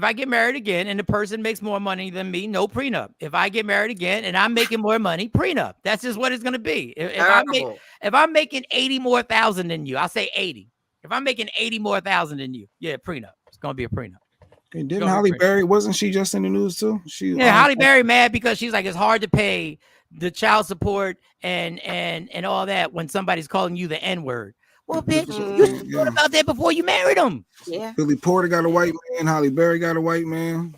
again, and the person makes more money than me, no prenup. If I get married again and I'm making more money, prenup. That's just what it's gonna be. If I'm making 80 more thousand than you, I'll say 80. If I'm making 80 more thousand than you, yeah, prenup. It's gonna be a prenup. And didn't Halle Berry, wasn't she just in the news too? Halle Berry mad because she's like, it's hard to pay the child support and all that when somebody's calling you the N-word. Well, bitch, you thought about that before you married him. Yeah. Billy Porter got a white man. Halle Berry got a white man.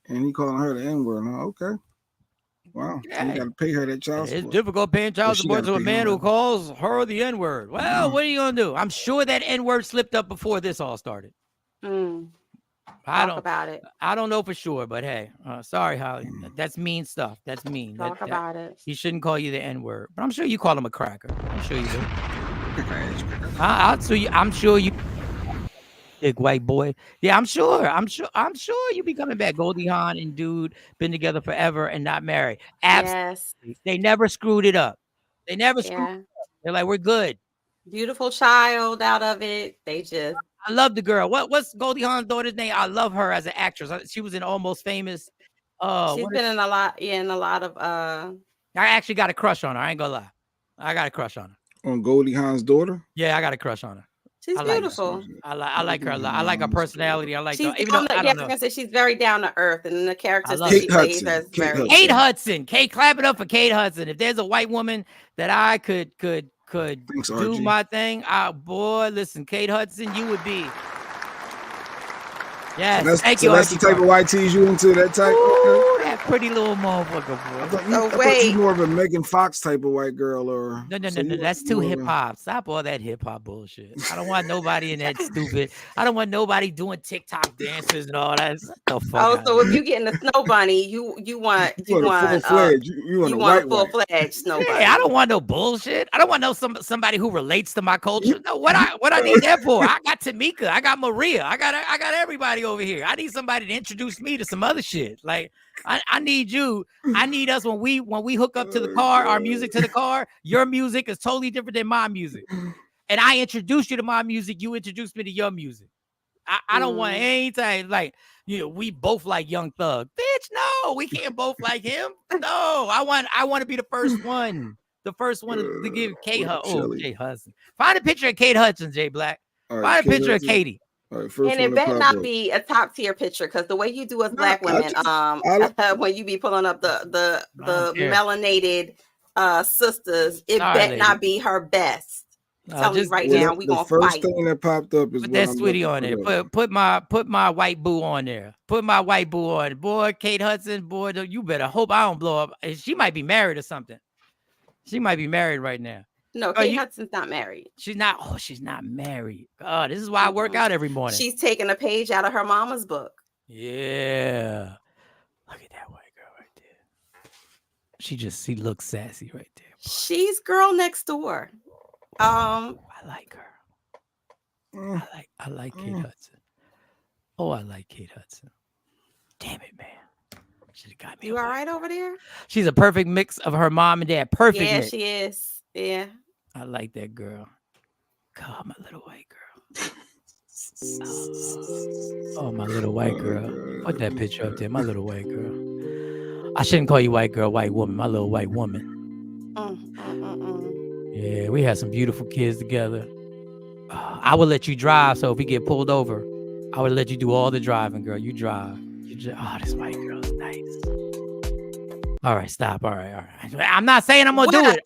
And he calling her the N-word. Okay. Wow. Yeah. You got to pay her that child support. It's difficult paying child support to a man who calls her the N-word. Well, what are you going to do? I'm sure that N-word slipped up before this all started. I don't know for sure, but hey, sorry, Holly. That's mean stuff. That's mean. Talk about it. He shouldn't call you the N-word, but I'm sure you call him a cracker. I'm sure you do. I'm sure you, big white boy. Yeah, I'm sure you be coming back. Goldie Hawn and dude been together forever and not married. Absolutely. Yes. They never screwed it up. They never screwed it up. They're like, we're good. Beautiful child out of it. I love the girl. What's Goldie Hawn's daughter's name? I love her as an actress. She was in Almost Famous. She's been in a lot of I actually got a crush on her. I ain't gonna lie. I got a crush on her. On Goldie Hawn's daughter? Yeah, I got a crush on her. She's beautiful. I like her a lot. I like her personality. I like She's her, even though I don't know. she's very down to earth, and the characters that Kate she plays Hudson. as very. Kate Hudson. Kate, clap it up for Kate Hudson. If there's a white woman that I could Thanks, do RG. my thing, boy, listen, Kate Hudson, you would be. Yes, thank you. That's the type of white tees you into. That type. Ooh, that pretty little motherfucker, boy. I thought you more of a Megan Fox type of white girl, or No. That's too hip hop. Stop all that hip hop bullshit. I don't want nobody in that stupid. I don't want nobody doing TikTok dances and all that. What the fuck? So if you get in the snow bunny, you want full fledged. You want a full fledged snow bunny. I don't want no bullshit. I don't want somebody who relates to my culture. No, what I need that for? I got Tamika. I got Maria. I got everybody over here. I need somebody to introduce me to some other shit. Like I need you. I need us when we hook up to the car, our music to the car. Your music is totally different than my music, and I introduce you to my music. You introduce me to your music. I don't want anything like we both like Young Thug. Bitch, no, we can't both like him. No, I want to be the first one. The first one to give Kate Hudson. Find a picture of Kate Hudson, Jay Black. Find a picture of Katie. Right, and it better not be a top tier picture, because the way you do as black women, when you be pulling up the melanated sisters, it better not be her best. Tell me right now, we gonna fight. The first thing that popped up is put that sweetie on there. Put my white boo on there. Put my white boo on. Boy, Kate Hudson, boy, you better hope I don't blow up. She might be married or something. She might be married right now. No, Kate Hudson's not married. She's not. Oh, she's not married. Oh, this is why I work out every morning. She's taking a page out of her mama's book. Yeah. Look at that white girl right there. She looks sassy right there. She's girl next door. I like her. I like Kate Hudson. Oh, I like Kate Hudson. Damn it, man. Should have got me. You all right over there? She's a perfect mix of her mom and dad. Perfect mix. She is. Yeah. I like that girl. God, my little white girl. Oh, my little white girl. Put that picture up there. My little white girl. I shouldn't call you white girl, white woman. My little white woman. Yeah, we had some beautiful kids together. I would let you drive, so if we get pulled over, I would let you do all the driving, girl. You drive. Oh, this white girl is nice. All right, stop. All right. I'm not saying I'm going to do it.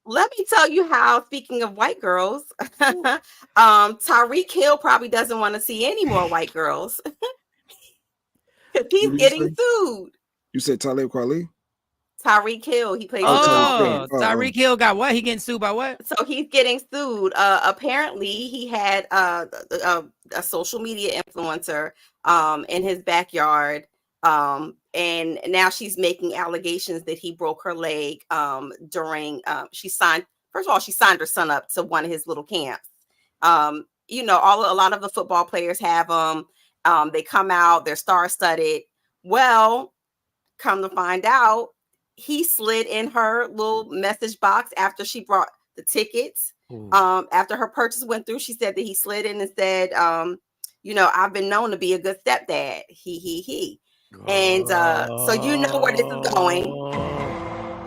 Let me tell you how, speaking of white girls, Tyreek Hill probably doesn't want to see any more white girls. Because he's getting sued. You said Talib Kweli? Tyreek Hill, he plays. Tyreek Hill got what? He getting sued by what? So he's getting sued. Apparently, he had a social media influencer in his backyard, and now she's making allegations that he broke her leg during. She signed her son up to one of his little camps. A lot of the football players have them. They come out, they're star-studded. Well, come to find out, he slid in her little message box after she brought the tickets. After her purchase went through, she said that he slid in and said, I've been known to be a good stepdad. He. And so you know where this is going.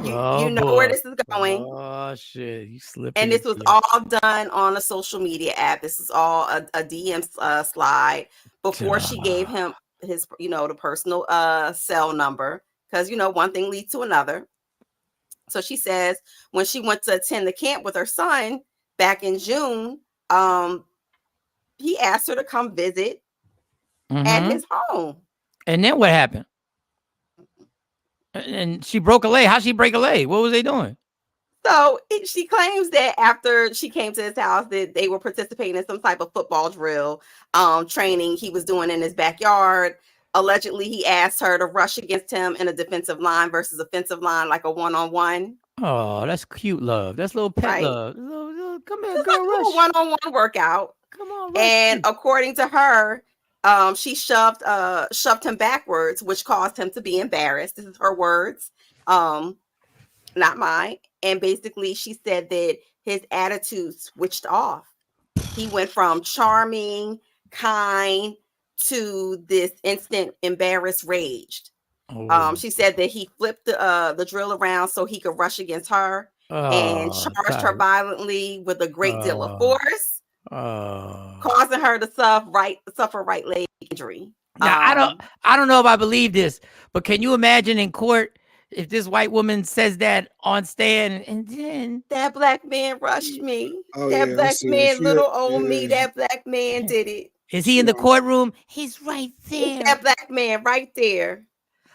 You know where this is going. Oh, shit. You slipped. And this was all done on a social media app. This is all a DM slide before she gave him his, the personal cell number. Because, one thing leads to another. So she says when she went to attend the camp with her son back in June, he asked her to come visit at his home. And then what happened? And she broke a leg. How'd she break a leg? What was they doing? So she claims that after she came to his house that they were participating in some type of football drill, training he was doing in his backyard. Allegedly, he asked her to rush against him in a defensive line versus offensive line, like a one-on-one. Oh, that's cute love. That's little pet love. Come here, girl, rush. A one-on-one workout. Come on, and according to her, she shoved him backwards, which caused him to be embarrassed. This is her words, not mine. And basically, she said that his attitude switched off. He went from charming, kind, to this instant embarrassed rage. She said that he flipped the drill around so he could rush against her and charged her violently with a great deal of force. causing her to suffer right leg injury. Now I don't know if I believe this, but can you imagine in court if this white woman says that on stand and then that black man rushed me. Oh, that yeah, I black see it. man, little old me, that black man did it. Is he in the courtroom? He's right It's there. that black man right there.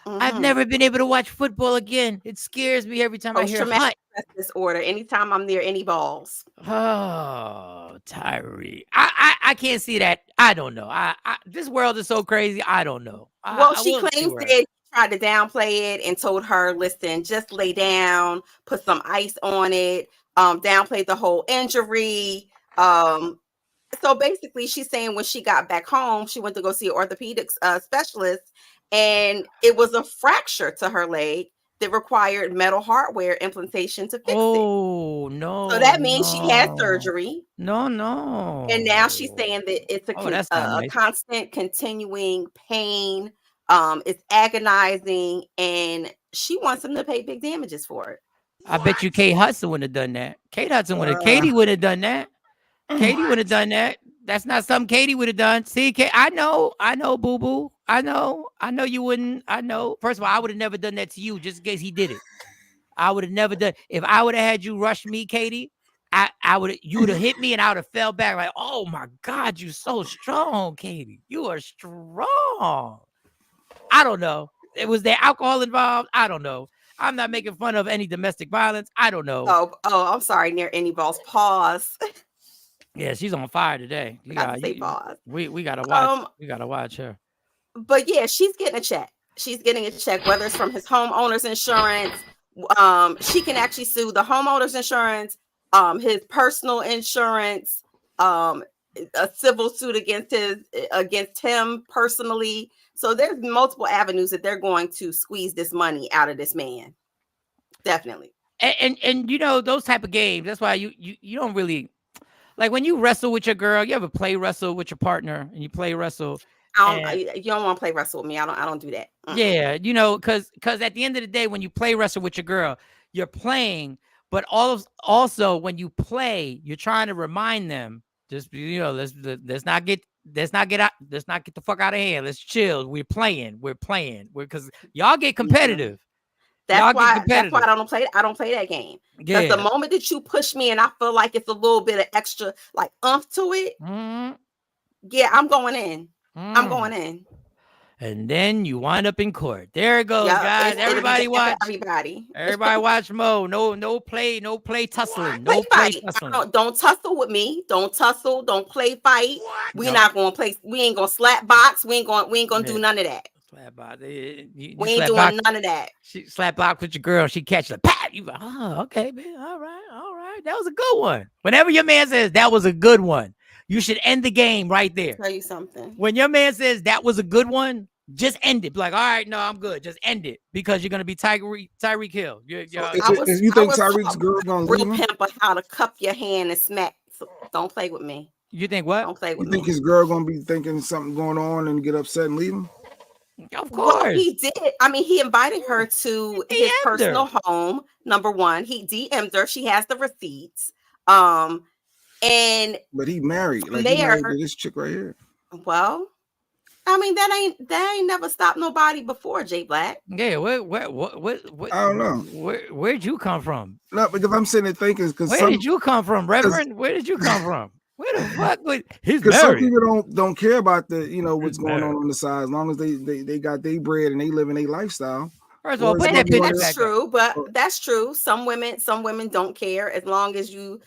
I've never been able to watch football again. It scares me every time I hear traumatic stress disorder. Anytime I'm near any balls. Oh, Tyree. I can't see that. I don't know. This world is so crazy. I don't know. Well, she claims that he tried to downplay it and told her, listen, just lay down, put some ice on it, downplayed the whole injury. So basically, she's saying when she got back home, she went to go see an orthopedic specialist, and it was a fracture to her leg that required metal hardware implantation to fix it. Oh, no. So that means she had surgery. No. And now she's saying that it's a constant continuing pain. It's agonizing, and she wants him to pay big damages for it. I bet you Kate Hudson would have done that. Katie would have done that. Katie would have done that. That's not something Katie would have done. See, I know, boo boo. I know you wouldn't. I know. First of all, I would have never done that to you just in case he did it. I would have never done. If I would have had you rush me, Katie, you would have hit me and I would have fell back like, oh my God, you're so strong, Katie. You are strong. I don't know. Was there alcohol involved? I don't know. I'm not making fun of any domestic violence. I don't know. Oh, I'm sorry. Near any balls. Pause. Yeah, she's on fire today. We gotta watch. We gotta watch her. But yeah, she's getting a check. She's getting a check, whether it's from his homeowner's insurance. She can actually sue the homeowner's insurance, his personal insurance, a civil suit against him personally. So there's multiple avenues that they're going to squeeze this money out of this man. Definitely. And you know, those type of games, that's why you don't really like when you wrestle with your girl. You ever play wrestle with your partner and you play wrestle? You don't want to play wrestle with me. I don't do that. Yeah, you know, because at the end of the day, when you play wrestle with your girl, you're playing, but also when you play, you're trying to remind them, just, you know, let's not get the fuck out of hand. Let's chill. We're playing because y'all get competitive. That's why I don't play that game. Because the moment that you push me and I feel like it's a little bit of extra like umph to it, yeah, I'm going in. I'm going in. And then you wind up in court. There it goes, guys. Everybody watch. Everybody watch Mo. No play tussling. No play tussling. Don't tussle with me. Don't tussle. Don't play fight. We're not gonna play. We ain't gonna slap box. We ain't gonna do none of that. Slap box. We ain't doing none of that. She slap box with your girl. She catch the pat. You like, oh, okay, man. All right. That was a good one. Whenever your man says that was a good one, you should end the game right there. Tell you something. When your man says that was a good one, just end it. Be like, all right, no, I'm good. Just end it because you're gonna be Tyreek Hill. If you think Tyreek's girl gonna leave him, pimp on how to cup your hand and smack. So don't play with me. You think what? Don't play with me. You think his girl gonna be thinking something going on and get upset and leave him? Of course. Well, he did. I mean, he invited her to his personal home. Number one, he DM'd her. She has the receipts. But he married. Like he married to this chick right here. Well, I mean, that ain't never stopped nobody before, Jay Black. Yeah, what? I don't know. Where'd you come from? No, because I'm sitting there thinking, where did you come from, Reverend? Where did you come from? Where the fuck? He's married. Because some people don't care about what's going on the side, as long as they got their bread and they live in their lifestyle. First of all, that's true, but that's true. Some women don't care as long as you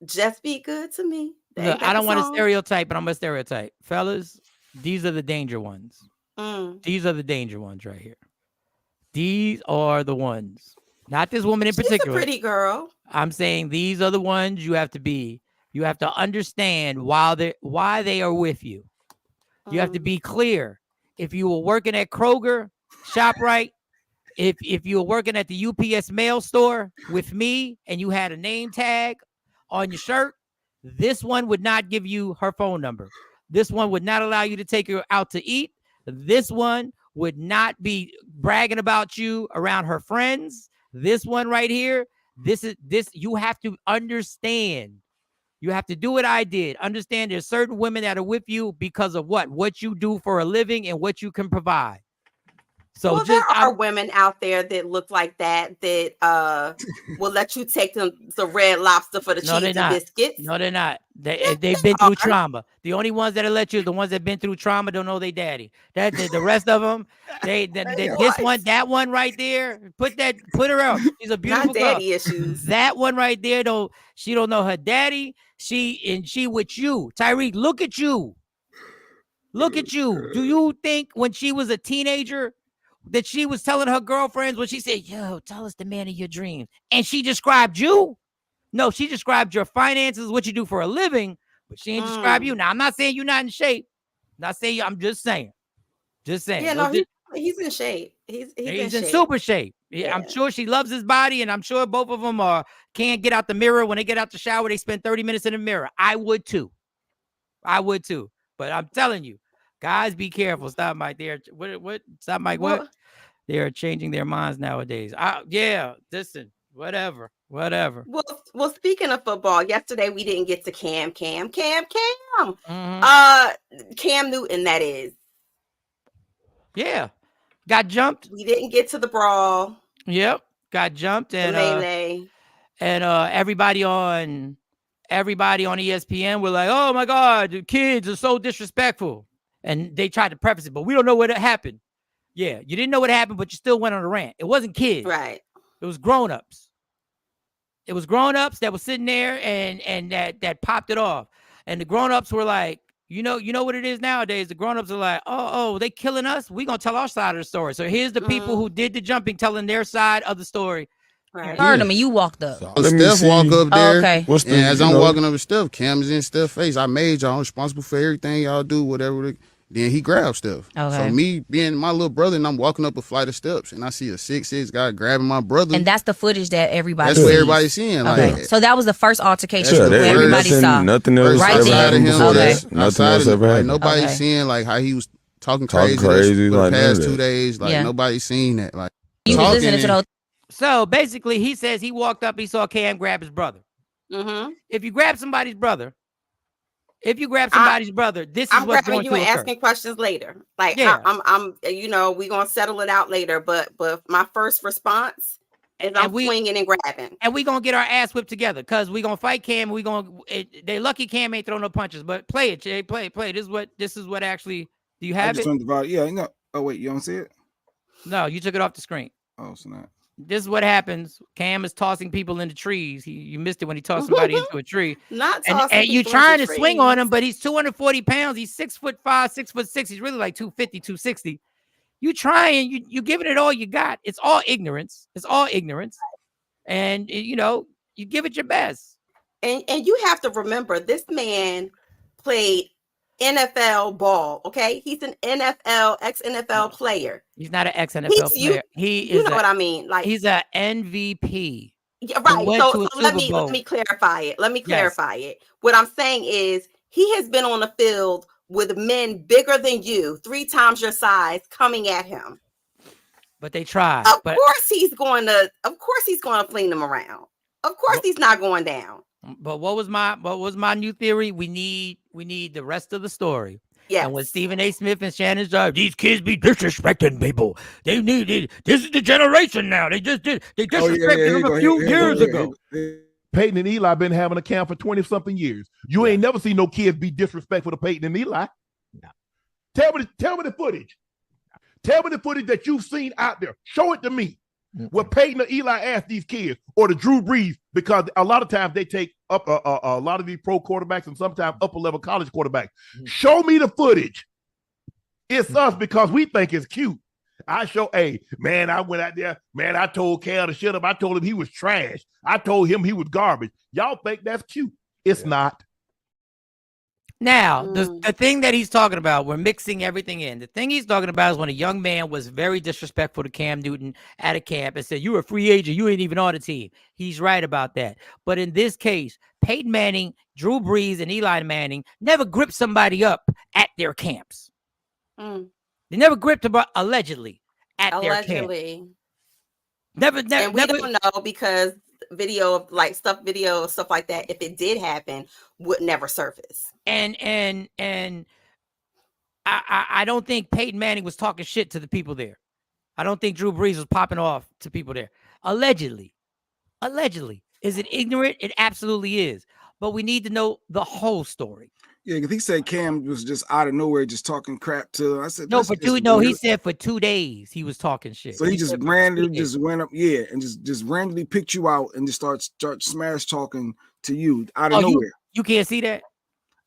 just be good to me. Look, I don't want to stereotype, but I'm gonna stereotype, fellas. These are the danger ones. These are the danger ones right here. These are the ones. Not this woman in particular. She's a pretty girl. I'm saying these are the ones you have to be. You have to understand why they are with you. You have to be clear. If you were working at Kroger, ShopRite, if you were working at the UPS mail store with me and you had a name tag on your shirt, this one would not give you her phone number. This one would not allow you to take her out to eat. This one would not be bragging about you around her friends. This one right here, this you have to understand You have to do what I did. Understand there's certain women that are with you because of what you do for a living and what you can provide. So well, there are women out there that look like that will let you take them the Red Lobster for the cheese and biscuits. No, they're not. They've been through trauma. The onty ones that'll let you, the ones that've been through trauma, don't know they daddy. The rest of them, this one, that one right there, put her up. She's a beautiful not daddy girl. issues. That one right there, she don't know her daddy. She with you, Tyreek. Look at you. Look at you. Do you think when she was a teenager that she was telling her girlfriends when she said, yo, tell us the man of your dreams, and she described you? No, she described your finances, what you do for a living, but she didn't describe you. Now, I'm not saying you're not in shape. I'm just saying. Yeah, no, he's in shape. He's in super shape. Yeah. I'm sure she loves his body, and I'm sure both of them can't get out the mirror. When they get out the shower, they spend 30 minutes in the mirror. I would too. But I'm telling you, guys, be careful. Stop, Mike. Stop, Mike. What? They are changing their minds nowadays. Listen, whatever. Well, speaking of football, yesterday we didn't get to Cam. Mm-hmm. Cam Newton, that is. Yeah. Got jumped. We didn't get to the brawl. Yep. Got jumped and melee. And everybody on ESPN were like, oh my God, the kids are so disrespectful. And they tried to preface it, but we don't know what happened. Yeah, you didn't know what happened, but you still went on a rant. It wasn't kids. Right. It was grown-ups. It was grown-ups that was sitting there and that popped it off. And the grown-ups were like, you know what it is nowadays? The grown-ups are like, oh, they killing us? We're going to tell our side of the story. So here's the people who did the jumping telling their side of the story. Right. Heard him and you walked up. So Steph walk up there. Okay. As I'm walking up with Steph, Cam is in Steph's face. I made y'all responsible for everything y'all do, whatever. Then he grabs Steph. Okay. So me being my little brother, and I'm walking up a flight of steps, and I see a 6'6" guy grabbing my brother. And that's the footage that everybody That's sees. what everybody's seeing. Okay. Like, so that was the first altercation Sure, where everybody saw. Nothing else right ever there. happened before that. Nothing else ever happened. Nobody's seeing like how he was talking crazy for the past 2 days. Like nobody's seen that. Like you was listening to those. So basically, he says he walked up, he saw Cam grab his brother. Mm-hmm. If you grab somebody's brother, this is what's going to occur. Asking questions later. Like I'm we gonna settle it out later. But my first response is I'm swinging and grabbing, and we gonna get our ass whipped together because we gonna fight Cam. They lucky Cam ain't throwing no punches, but play it, Jay. Play. This is what actually. Do you have it? Yeah. No. Oh wait, you don't see it? No, you took it off the screen. Oh, snap. This is what happens. Cam is tossing people into trees. You missed it when he tossed somebody into a tree. Not tossing and you trying to swing on him, but he's 240 pounds. He's 6'5", 6'6". He's really like 250, 260. You trying, you giving it all you got. It's all ignorance. And you give it your best. And you have to remember, this man played NFL ball, okay? He's an ex-NFL player. He's not an ex-NFL player. He is what I mean. Like he's an MVP. Yeah, right. So let me clarify it. What I'm saying is he has been on the field with men bigger than you, 3 times your size, coming at him. But they tried. Of course he's going to fling them around. Of course he's not going down. But what was my new theory? We need the rest of the story. Yeah. And when Stephen A. Smith and Shannon Sharp, these kids be disrespecting people. They need it. This is the generation now. They disrespected them a few years ago. Peyton and Eli been having a camp for 20-something years. You ain't never seen no kids be disrespectful to Peyton and Eli. No. Tell me the footage. Tell me the footage that you've seen out there. Show it to me. What Peyton or Eli asked these kids, or the Drew Brees, because a lot of times they take up a lot of these pro quarterbacks and sometimes upper level college quarterbacks. Show me the footage. It's us because we think it's cute. I went out there, man, I told Cal to shut up. I told him he was trash. I told him he was garbage. Y'all think that's cute. It's not. Now, the thing that he's talking about, we're mixing everything in. The thing he's talking about is when a young man was very disrespectful to Cam Newton at a camp and said, you're a free agent, you ain't even on the team. He's right about that. But in this case, Peyton Manning, Drew Brees, and Eli Manning never gripped somebody up at their camps. They never gripped them allegedly at their camp. And we don't know because video of like stuff like that, if it did happen, would never surface. And I don't think Peyton Manning was talking shit to the people there. I don't think Drew Brees was popping off to people there. Allegedly. Is it ignorant? It absolutely is. But we need to know the whole story. Yeah, because he said Cam was just out of nowhere just talking crap to him. I said, no, he said for 2 days he was talking shit. So he just randomly just went up, and just randomly picked you out and just start smash talking to you out of nowhere. You can't see that?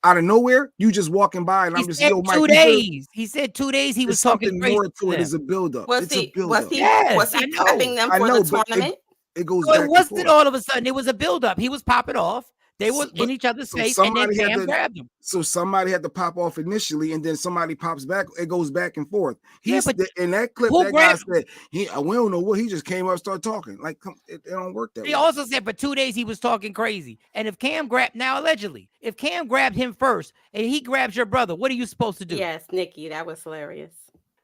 Out of nowhere, you just walking by, and I'm just, yo, Mike. 2 days. He said 2 days he was talking crazy. More to it is a buildup. Was he prepping them for the tournament? It goes back and forth. It wasn't all of a sudden. It was a buildup. He was popping off. They were in each other's face, and then Cam grabbed him. So somebody had to pop off initially, and then somebody pops back. It goes back and forth. In that clip, that guy said, we don't know what. He just came up and started talking. Like, it don't work that way. He also said for 2 days he was talking crazy. And if Cam grabbed, now allegedly, if Cam grabbed him first, and he grabs your brother, what are you supposed to do? Yes, Nikki, that was hilarious.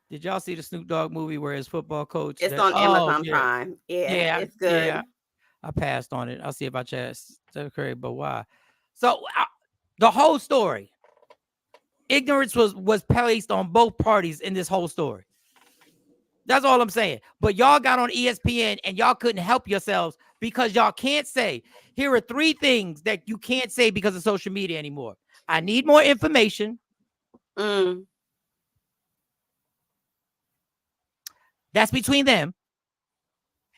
Did y'all see the Snoop Dogg movie where his football coach? It's on Amazon Prime. Yeah, it's good. Yeah, I passed on it. I'll see if I chance Steph Curry, but why? So the whole story, ignorance was placed on both parties in this whole story. That's all I'm saying. But y'all got on ESPN and y'all couldn't help yourselves because y'all can't say, here are 3 things that you can't say because of social media anymore. I need more information. That's between them.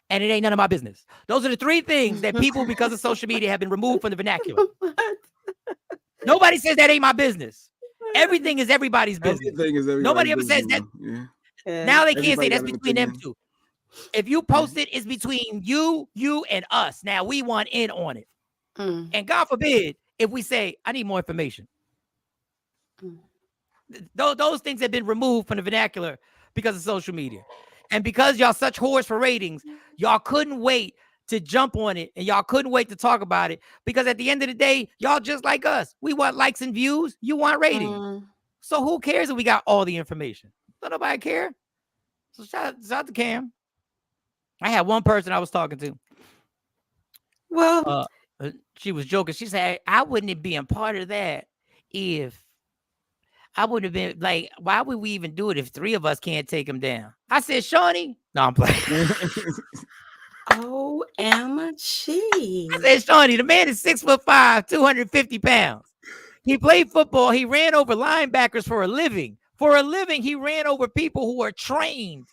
And it ain't none of my business. Those are the 3 things that people, because of social media, have been removed from the vernacular. Nobody says that ain't my business. Everything is everybody's business. Nobody ever says that. Yeah. Now they can't say that's between them 2. If you post it, it's between you, and us. Now we want in on it. And God forbid if we say, I need more information. Those things have been removed from the vernacular because of social media. And because y'all such whores for ratings, y'all couldn't wait to jump on it, and y'all couldn't wait to talk about it, because at the end of the day, y'all just like us. We want likes and views. You want ratings. So who cares if we got all the information? Don't nobody care. So shout out to Cam. I had one person I was talking to. Well, she was joking. She said, I wouldn't have been part of that if I would have been like, why would we even do it if 3 of us can't take him down? I said, Shawnee. No, I'm playing. OMG. I said, Shawnee, the man is 6'5", 250 pounds. He played football. He ran over linebackers for a living. For a living, he ran over people who are trained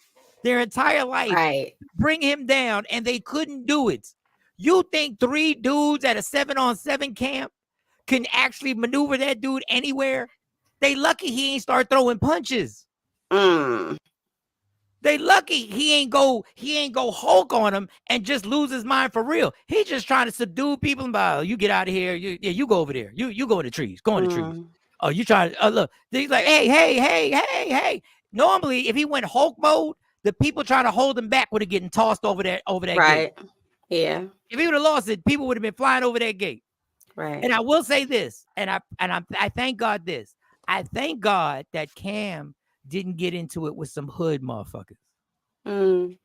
their entire life. Right. Bring him down, and they couldn't do it. You think 3 dudes at a 7-on-7 camp can actually maneuver that dude anywhere? They lucky he ain't start throwing punches. They lucky he ain't go Hulk on him and just lose his mind for real. He just trying to subdue people and by, you get out of here. You go over there. You go in the trees. Go in the trees. Oh, you trying to look. He's like, hey. Normally, if he went Hulk mode, the people trying to hold him back would have getting tossed over that right. gate. Yeah. If he would have lost it, people would have been flying over that gate. Right. And I will say this, and I thank God this. I thank God that Cam didn't get into it with some hood motherfuckers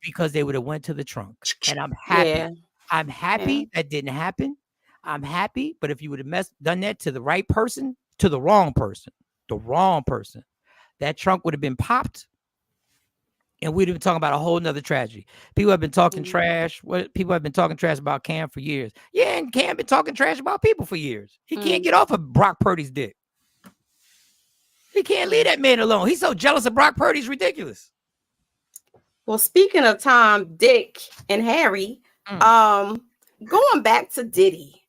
because they would have went to the trunk. And I'm happy. Yeah. I'm happy that didn't happen. I'm happy. But if you would have done that to the right person, to the wrong person, that trunk would have been popped. And we'd have been talking about a whole nother tragedy. People have been talking trash. People have been talking trash about Cam for years. Yeah, and Cam been talking trash about people for years. He can't get off of Brock Purdy's dick. He can't leave that man alone. He's so jealous of Brock Purdy. It's ridiculous. Well, speaking of Tom, Dick, and Harry, going back to Diddy.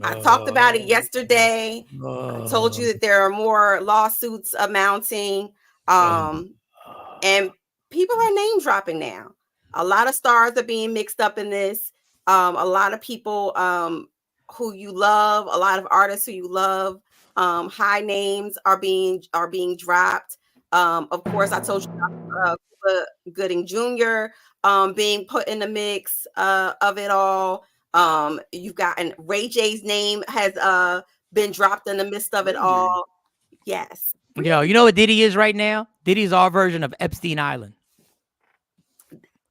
I talked about it yesterday. I told you that there are more lawsuits amounting. And people are name dropping now. A lot of stars are being mixed up in this. A lot of people who you love, a lot of artists who you love, high names are being dropped. Of course, I told you about Cuba Gooding Jr. Being put in the mix of it all. You've got Ray J's name has been dropped in the midst of it all. Yes. Yo, you know what Diddy is right now? Diddy's our version of Epstein Island.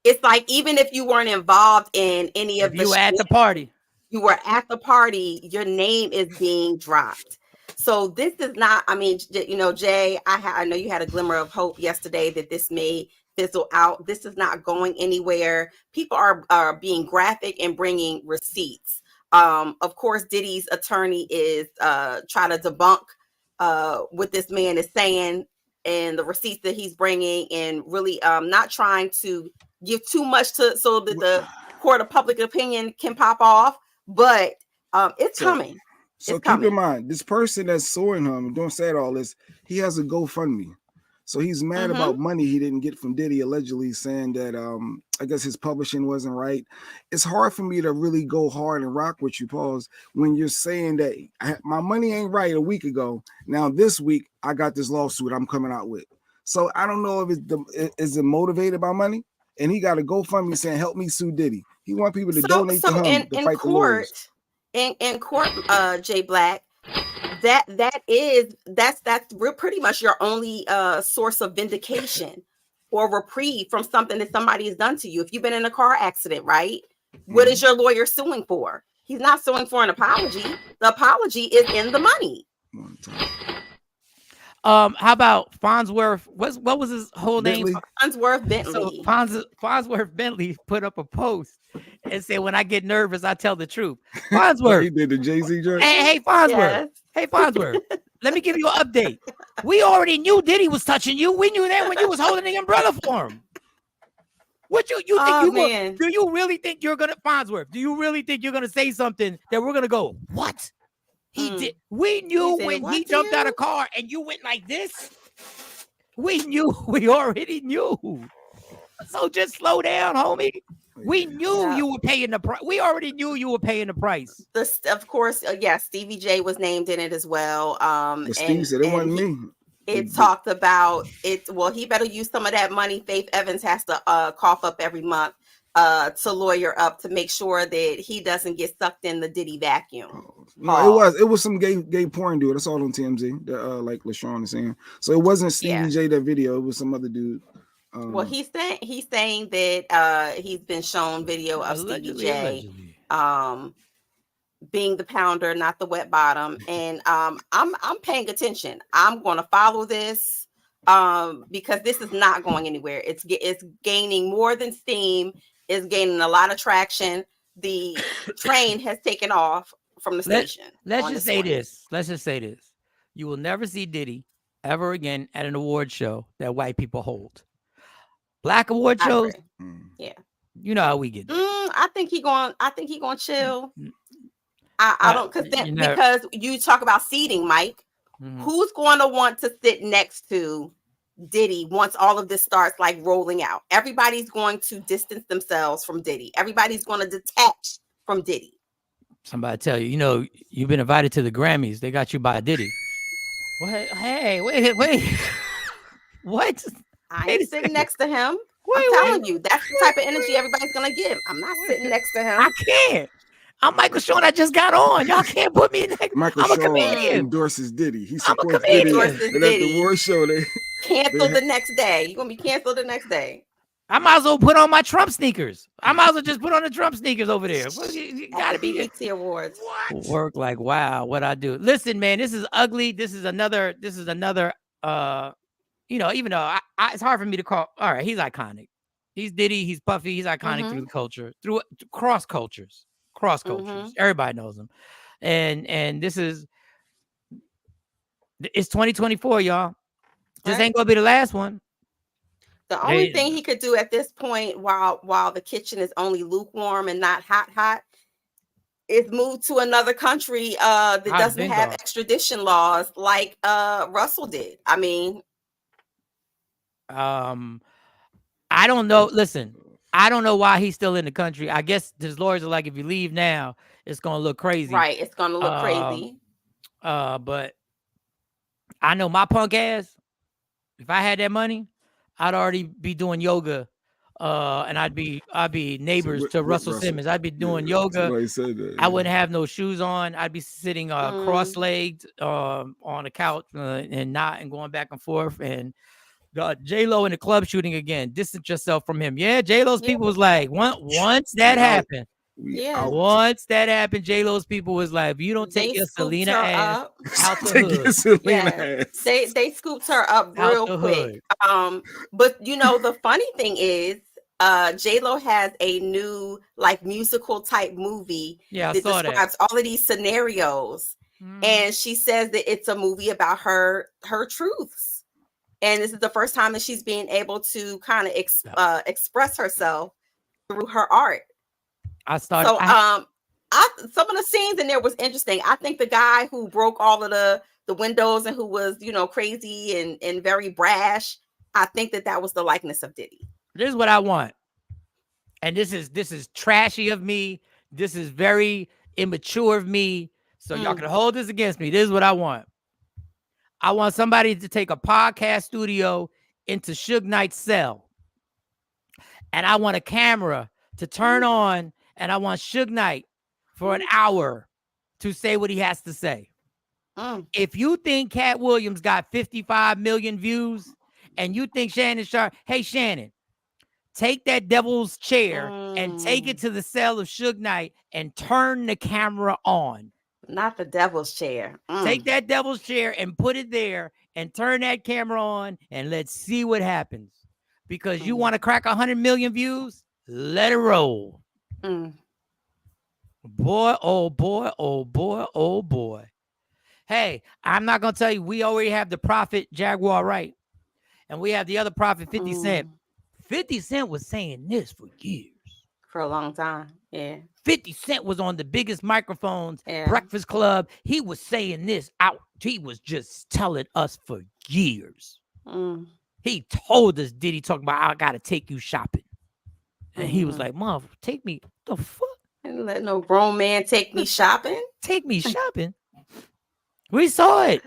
it's like even if you weren't involved in any of you were at the party, your name is being dropped. So this is not, I mean, you know, Jay, I know you had a glimmer of hope yesterday that this may fizzle out. This is not going anywhere. People are being graphic and bringing receipts. Of course, Diddy's attorney is trying to debunk what this man is saying and the receipts that he's bringing, and really not trying to give too much so that the court of public opinion can pop off. But it's coming. So keep in mind, this person that's suing him, don't say all this, he has a GoFundMe. So he's mad about money he didn't get from Diddy, allegedly saying that I guess his publishing wasn't right. It's hard for me to really go hard and rock with you, Pauls, when you're saying that my money ain't right a week ago. Now this week I got this lawsuit I'm coming out with. So I don't know if is it motivated by money? And he got a GoFundMe saying, help me sue Diddy. He want people to donate to him to fight the lawyers. In court, Jay Black, that's pretty much your only source of vindication or reprieve from something that somebody has done to you. If you've been in a car accident, right? What is your lawyer suing for? He's not suing for an apology. The apology is in the money. How about Farnsworth? What was his whole name? Farnsworth Bentley. So Farnsworth Bentley put up a post and said, "When I get nervous, I tell the truth." Farnsworth, he did the Jay-Z joint. Hey, Farnsworth. Yes. Hey, Farnsworth. Let me give you an update. We already knew Diddy was touching you. We knew that when you was holding the umbrella for him. What you think do you really think you're gonna Farnsworth? Do you really think you're gonna say something that we're gonna go, what? He did. We knew when he jumped out of car and you went like this. We knew. We already knew. So just slow down, homie. We knew you were paying the price. We already knew you were paying the price. Of course, Stevie J was named in it as well. Steve said it wasn't me. It talked about it. Well, he better use some of that money. Faith Evans has to cough up every month to lawyer up to make sure that he doesn't get sucked in the Diddy vacuum. No, it was some gay porn dude. That's all on TMZ. Like LaShawn is saying. So it wasn't Stevie J that video. It was some other dude. Well, he's saying that he's been shown video of Stevie J being the pounder, not the wet bottom. And I'm paying attention. I'm going to follow this because this is not going anywhere. It's gaining more than steam. It's gaining a lot of traction. The train has taken off from the station. Let's just say this. You will never see Diddy ever again at an award show that white people hold. Black award shows, yeah, you know how we get. I think he going to chill. I don't because you talk about seating, Mike. Who's going to want to sit next to Diddy once all of this starts like rolling out? Everybody's going to distance themselves from Diddy. Everybody's going to detach from Diddy. Somebody tell you, you've been invited to the Grammys. They got you by Diddy. What? Hey, wait. What? I ain't sitting next to him. I'm telling you, that's the type of energy everybody's gonna give. I'm not sitting next to him. I can't. I'm Michael Shawn. I just got on. Y'all can't put me next. Michael Shawn endorses Diddy. He supports Diddy. And at the award show, they cancel the next day. You're gonna be canceled the next day. I might as well put on my Trump sneakers. I might as well just put on the Trump sneakers over there. You gotta be BET Awards. What? Work like wow. What I do? Listen, man. This is ugly. This is another. Even though it's hard for me to call. All right, he's iconic. He's Diddy. He's Puffy. He's iconic through the culture, through cross cultures. Everybody knows him, and it's 2024, y'all. This ain't gonna be the last one. The only thing he could do at this point, while the kitchen is only lukewarm and not hot, is move to another country that doesn't have extradition laws like Russell did. I mean. I don't know. Listen, I don't know why he's still in the country. I guess his lawyers are like, if you leave now, it's gonna look crazy. Right, it's gonna look crazy. But I know my punk ass. If I had that money, I'd already be doing yoga. And I'd be neighbors to Russell Simmons. I'd be doing yoga. I wouldn't have no shoes on. I'd be sitting cross-legged on a couch and going back and forth. And J-Lo in the club shooting again. Distance yourself from him. Yeah, J-Lo's people was like, once that happened. Yeah. Once that happened, J-Lo's people was like, if you don't take your Selena ass out the hood. They scooped her up real quick. But you know, the funny thing is, J-Lo has a new like musical type movie that describes all of these scenarios. And she says that it's a movie about her truths. And this is the first time that she's being able to kind of express herself through her art. Some of the scenes in there was interesting. I think the guy who broke all of the windows and who was, you know, crazy and very brash, I think that was the likeness of Diddy. This is what I want. And this is trashy of me. This is very immature of me. So y'all can hold this against me. This is what I want. I want somebody to take a podcast studio into Suge Knight's cell. And I want a camera to turn on, and I want Suge Knight for an hour to say what he has to say. If you think Cat Williams got 55 million views and you think Shannon Sharp, hey, Shannon, take that devil's chair and take it to the cell of Suge Knight and turn the camera on. Not the devil's chair. Take that devil's chair and put it there and turn that camera on and let's see what happens. Because you want to crack 100 million views? Let it roll. Boy, oh boy, oh boy, oh boy. Hey, I'm not going to tell you, we already have the prophet Jaguar Wright. And we have the other prophet, 50 Cent. 50 Cent was saying this for years. For a long time, yeah. 50 Cent was on the biggest microphones, Breakfast Club. He was saying this out. He was just telling us for years. He told us, Diddy talking about, I got to take you shopping. And he was like, Mom, take me, the fuck? And let no grown man take me shopping. Take me shopping? We saw it.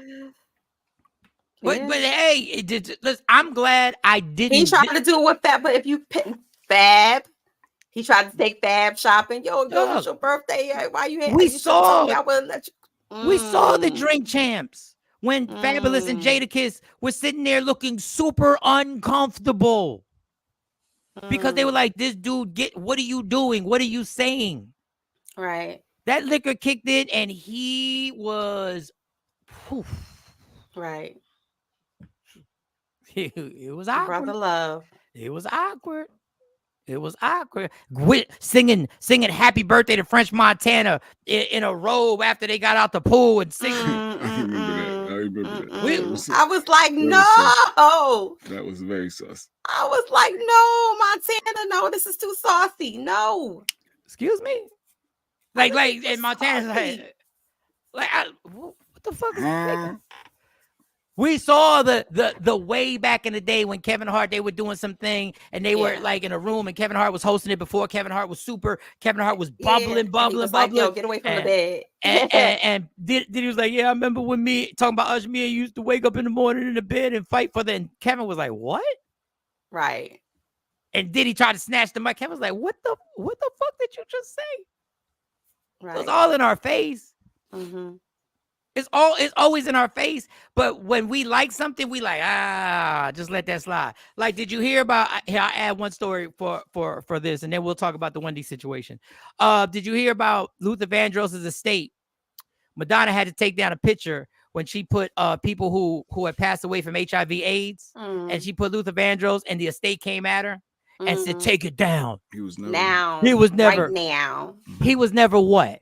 But hey, listen, I'm glad I didn't. He tried to do it with Fab, but if you pick Fab, he tried to take Fab shopping. Yo, it's your birthday. Why you? We saw. I wouldn't let you. We saw the Drink Champs when Fabulous and Jadakiss were sitting there looking super uncomfortable because they were like, "This dude, what are you doing? What are you saying?" Right. That liquor kicked in, and he was, right. It was awkward. Brother Love. It was awkward. It was awkward. Singing "Happy Birthday" to French Montana in a robe after they got out the pool and singing. I remember that. I was like, no. That was very sus. I was like, no, Montana, no, this is too saucy. No. Excuse me. Like, and Montana's like, what the fuck is that? We saw the way back in the day when Kevin Hart, they were doing something and they were like in a room and Kevin Hart was hosting it before Kevin Hart was super. Kevin Hart was bubbling. Like, yo, get away from the bed. and Diddy was like, yeah, I remember when talking about us, me and used to wake up in the morning in the bed and fight for that. And Kevin was like, what? Right. And Diddy tried to snatch the mic. Kevin was like, what the fuck did you just say? Right. It was all in our face. It's always in our face. But when we like something, we like, just let that slide. Like, did you hear about, here, I'll add one story for this, and then we'll talk about the Wendy situation. Did you hear about Luther Vandross's estate? Madonna had to take down a picture when she put people who had passed away from HIV AIDS, and she put Luther Vandross, and the estate came at her and said, take it down. He was never. Now. He was never. Right now. He was never what?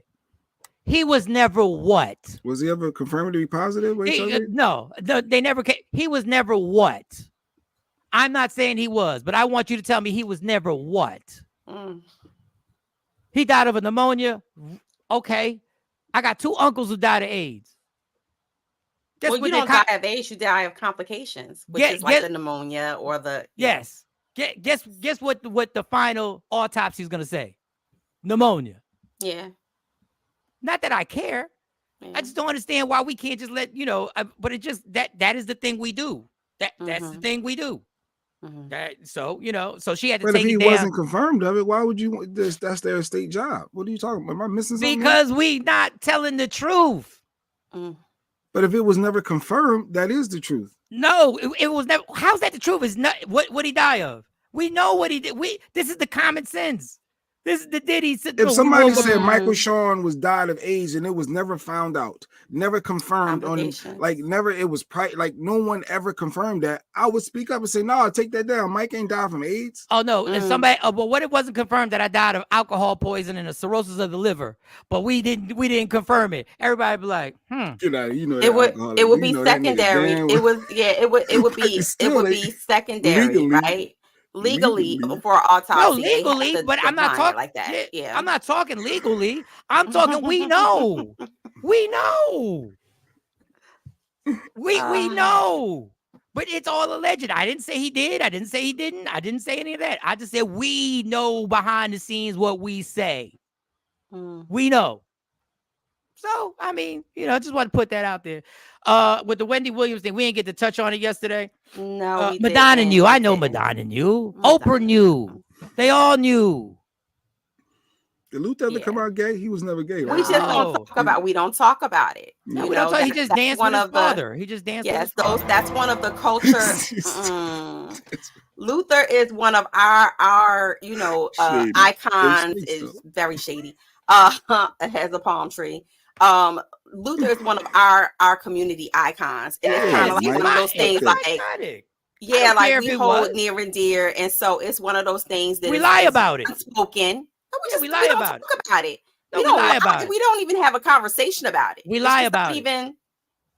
He was never what? Was he ever confirmed to be positive? No, they never came. He was never what? I'm not saying he was, but I want you to tell me he was never what? He died of a pneumonia. Okay. I got 2 uncles who died of AIDS. Well, you don't die of AIDS, you die of complications, which is like the pneumonia or the... Yes. Guess what the final autopsy is going to say? Pneumonia. Yeah. Not that I care. Yeah. I just don't understand why we can't just let, but it just, that is the thing we do. That's the thing we do. So she had to take it down. But if he wasn't confirmed of it, why would you, that's their estate job. What are you talking about? Am I missing something? Because we not telling the truth. But if it was never confirmed, that is the truth. No, it was never. How's that the truth? Is not what he die of. We know what he did. This is the common sense. This is the Diddy. If somebody said Michael Shawn was died of AIDS and it was never found out, never confirmed on him, like never, it was like no one ever confirmed that, I would speak up and say, no, take that down. Mike ain't died from AIDS. Oh no, if somebody, but what it wasn't confirmed that I died of alcohol poisoning and a cirrhosis of the liver, but we didn't confirm it. Everybody be like, Get out of, you know, it would be secondary. It would be secondary, right? Legally for autopsy. No, legally, but I'm not talking like that. Yeah, I'm not talking legally. I'm talking. We know. We know. We know. But it's all alleged. I didn't say he did. I didn't say he didn't. I didn't say any of that. I just said we know behind the scenes what we say. We know. So, I mean, you know, I just want to put that out there. With the Wendy Williams thing, we didn't get to touch on it yesterday. No, Madonna knew. I know Madonna knew. Oprah knew. They all knew. Did Luther ever come out gay? He was never gay. Right? We just don't talk about. We don't talk about it. No, we don't talk. He just danced with his father. He just danced. Yes, that's one of the culture. Luther is one of our icons. Is very shady. Has a palm tree. Luther is one of our community icons, and it's kind of like one of those things like, yeah, like we hold near and dear, and so it's one of those things that we lie about it. Unspoken. No, we lie about it. No, we lie about it. We don't even have a conversation about it. We lie about it.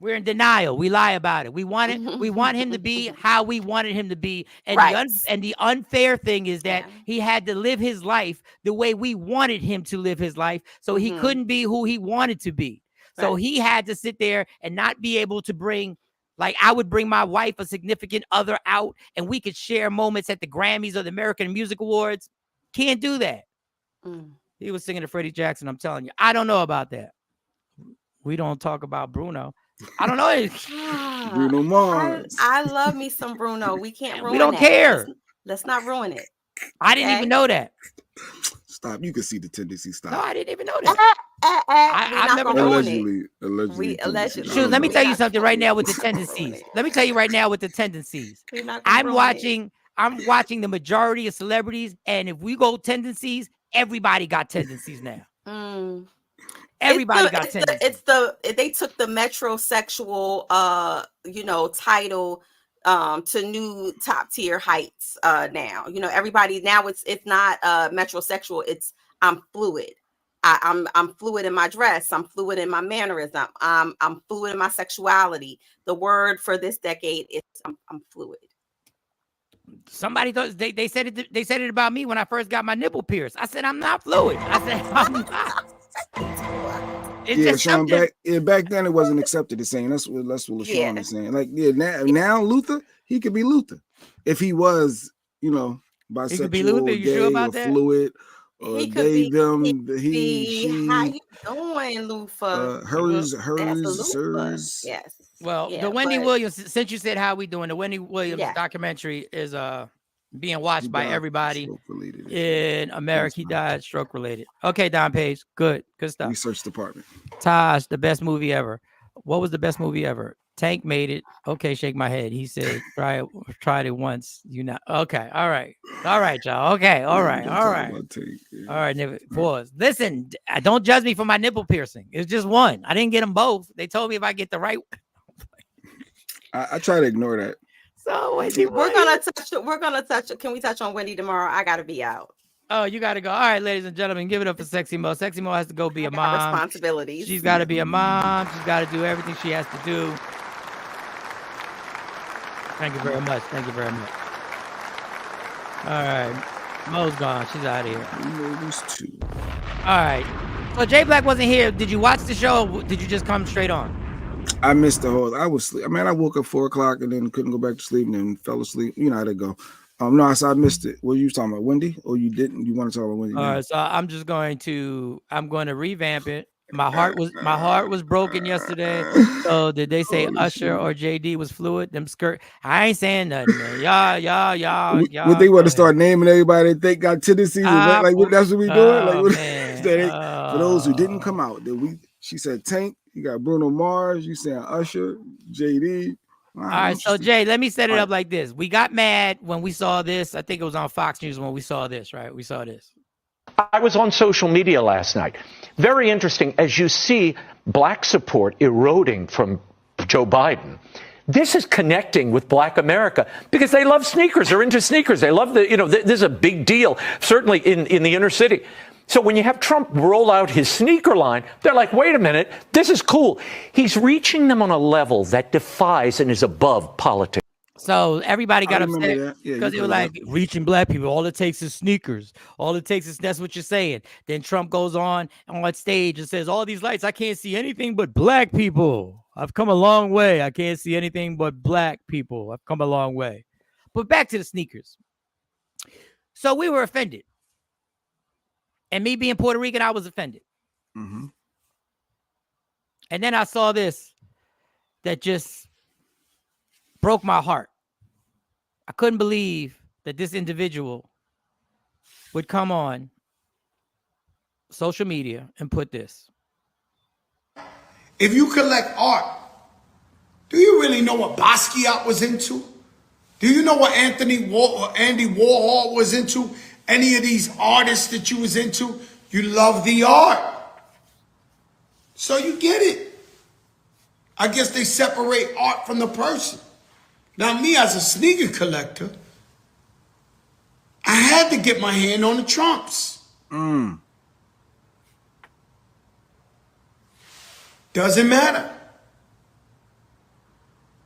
We're in denial. We lie about it. We want it. We want him to be how we wanted him to be. And the unfair thing is that he had to live his life the way we wanted him to live his life. So he couldn't be who he wanted to be. So he had to sit there and not be able to bring, like I would bring my wife, a significant other out, and we could share moments at the Grammys or the American Music Awards. Can't do that. He was singing to Freddie Jackson. I'm telling you. I don't know about that. We don't talk about Bruno. I don't know. Bruno Mars. I love me some Bruno. We can't ruin it. We don't care. Let's not ruin it. I didn't even know that. Stop. You can see the tendency. Stop. No, I didn't even know that. I've never allegedly. Shoot, let me tell you something right now with the tendencies. Let me tell you right now with the tendencies. I'm watching the majority of celebrities, and if we go tendencies, everybody got tendencies now. Everybody got tendencies. They took the metrosexual title to new top tier heights now. You know, everybody now it's not metrosexual, it's I'm fluid. I'm fluid in my dress, I'm fluid in my mannerism, I'm fluid in my sexuality. The word for this decade is I'm fluid. Somebody thought they said it about me when I first got my nipple pierced. I said I'm not fluid. I said I'm not. It's Sean, back then it wasn't accepted the same. That's what Sean is saying. Like, now Luther, he could be Luther if he was, bisexual, he could be Luther. You gay, sure about or that? fluid, or he they, them, he. she. How you doing, Luther? Hers. Yes. Well, the Wendy Williams. Since you said how we doing, the Wendy Williams documentary is being watched by everybody in America. He died stroke related. Okay, Don Page. Good stuff. Research department. Taj, the best movie ever. What was the best movie ever? Tank made it. Okay, shake my head. He said, tried it once. You not okay. All right, y'all. Okay, all right. All right, never pause. Listen, don't judge me for my nipple piercing. It's just one. I didn't get them both. They told me if I get the right. I try to ignore that. So Wendy, we're gonna touch. Can we touch on Wendy tomorrow? I gotta be out. Oh, you gotta go. All right, ladies and gentlemen, give it up for Sexy Mo. Sexy Mo has to go be a mom. Responsibilities. She's got to be a mom. She's got to do everything she has to do. Thank you very much. All right, Mo's gone. She's out of here. All right. So Jay Black wasn't here. Did you watch the show? Or did you just come straight on? I missed the whole. I was sleep. I woke up 4 o'clock and then couldn't go back to sleep and then fell asleep. You know how that go. No, I missed it. What are you talking about, Wendy? Or you didn't? You want to talk about Wendy? All right, so I'm going to revamp it. My heart was broken yesterday. So did they say Usher or JD was fluid? Them skirt. I ain't saying nothing, man. Y'all. What they want to start naming everybody that they got tendencies? Like that's what we doing? For those who didn't come out, she said Tank. You got Bruno Mars. You saying Usher, JD. All right, so Jay, let me set it up like this. We got mad when we saw this. I think it was on Fox News when we saw this, right? We saw this. I was on social media last night. Very interesting as you see black support eroding from Joe Biden. This is connecting with black America because they love sneakers. They're into sneakers. They love this is a big deal, certainly in the inner city. So when you have Trump roll out his sneaker line, they're like, wait a minute, this is cool. He's reaching them on a level that defies and is above politics. So everybody got upset because they were like, reaching black people. All it takes is sneakers. All it takes is, that's what you're saying. Then Trump goes on stage and says, all these lights, I can't see anything but black people. I've come a long way. I can't see anything but black people. I've come a long way. But back to the sneakers. So we were offended. And me being Puerto Rican, I was offended. Mm-hmm. And then I saw this that just broke my heart. I couldn't believe that this individual would come on social media and put this. If you collect art, do you really know what Basquiat was into? Do you know what Andy Warhol was into? Any of these artists that you was into? You love the art. So you get it. I guess they separate art from the person. Now me as a sneaker collector, I had to get my hand on the Trumps. Doesn't matter.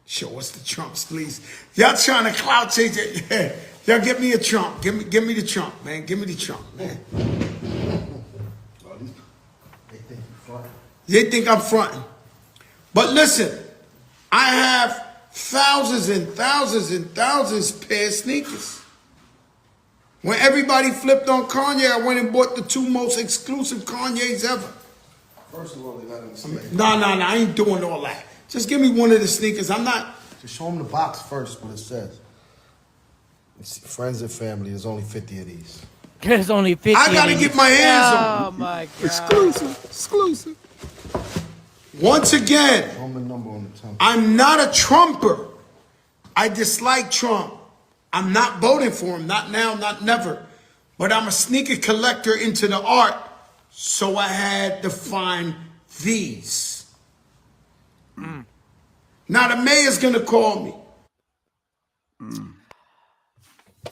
Show us the Trumps, please. Y'all trying to clout chase it. Y'all give me a Trump. Give me the Trump, man. Give me the Trump, man. They think I'm fronting. But listen, I have thousands and thousands and thousands pair of sneakers. When everybody flipped on Kanye, I went and bought the 2 most exclusive Kanyes ever. First of all, they let him stay. No, I ain't doing all that. Just give me one of the sneakers. I'm not. Just show him the box first, what it says. Friends and family, there's only 50 of these. There's only 50 I gotta get my hands on. Oh my God. Exclusive. Once again, Show him the number on the tongue. I'm not a Trumper. I dislike Trump. I'm not voting for him. Not now, not never. But I'm a sneaker collector into the art. So I had to find these. Now the mayor's gonna call me.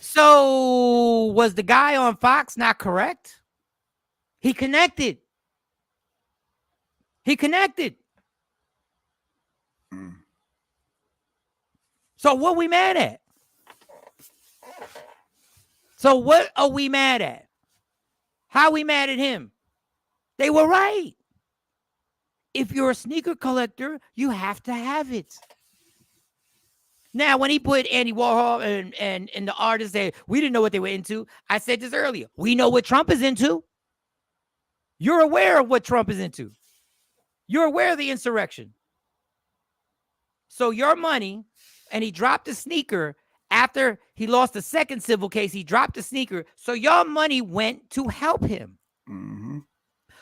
So was the guy on Fox not correct? He connected. So what we mad at? So what are we mad at? How we mad at him? They were right. If you're a sneaker collector, you have to have it. Now, when he put Andy Warhol and the artists there, we didn't know what they were into. I said this earlier. We know what Trump is into. You're aware of what Trump is into. You're aware of the insurrection. So your money, and he dropped the sneaker after he lost the second civil case. He dropped the sneaker. So your money went to help him. Mm-hmm.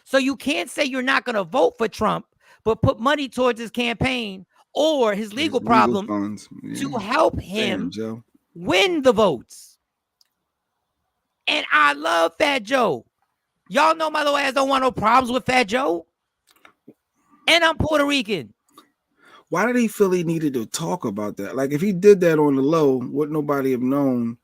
So you can't say you're not going to vote for Trump, but put money towards his campaign or his legal problem funds, to help him Joe. win the votes. And I love Fat Joe. Y'all know my little ass don't want no problems with Fat Joe. And I'm Puerto Rican. Why did he feel he needed to talk about that? Like if he did that on the low, would nobody have known?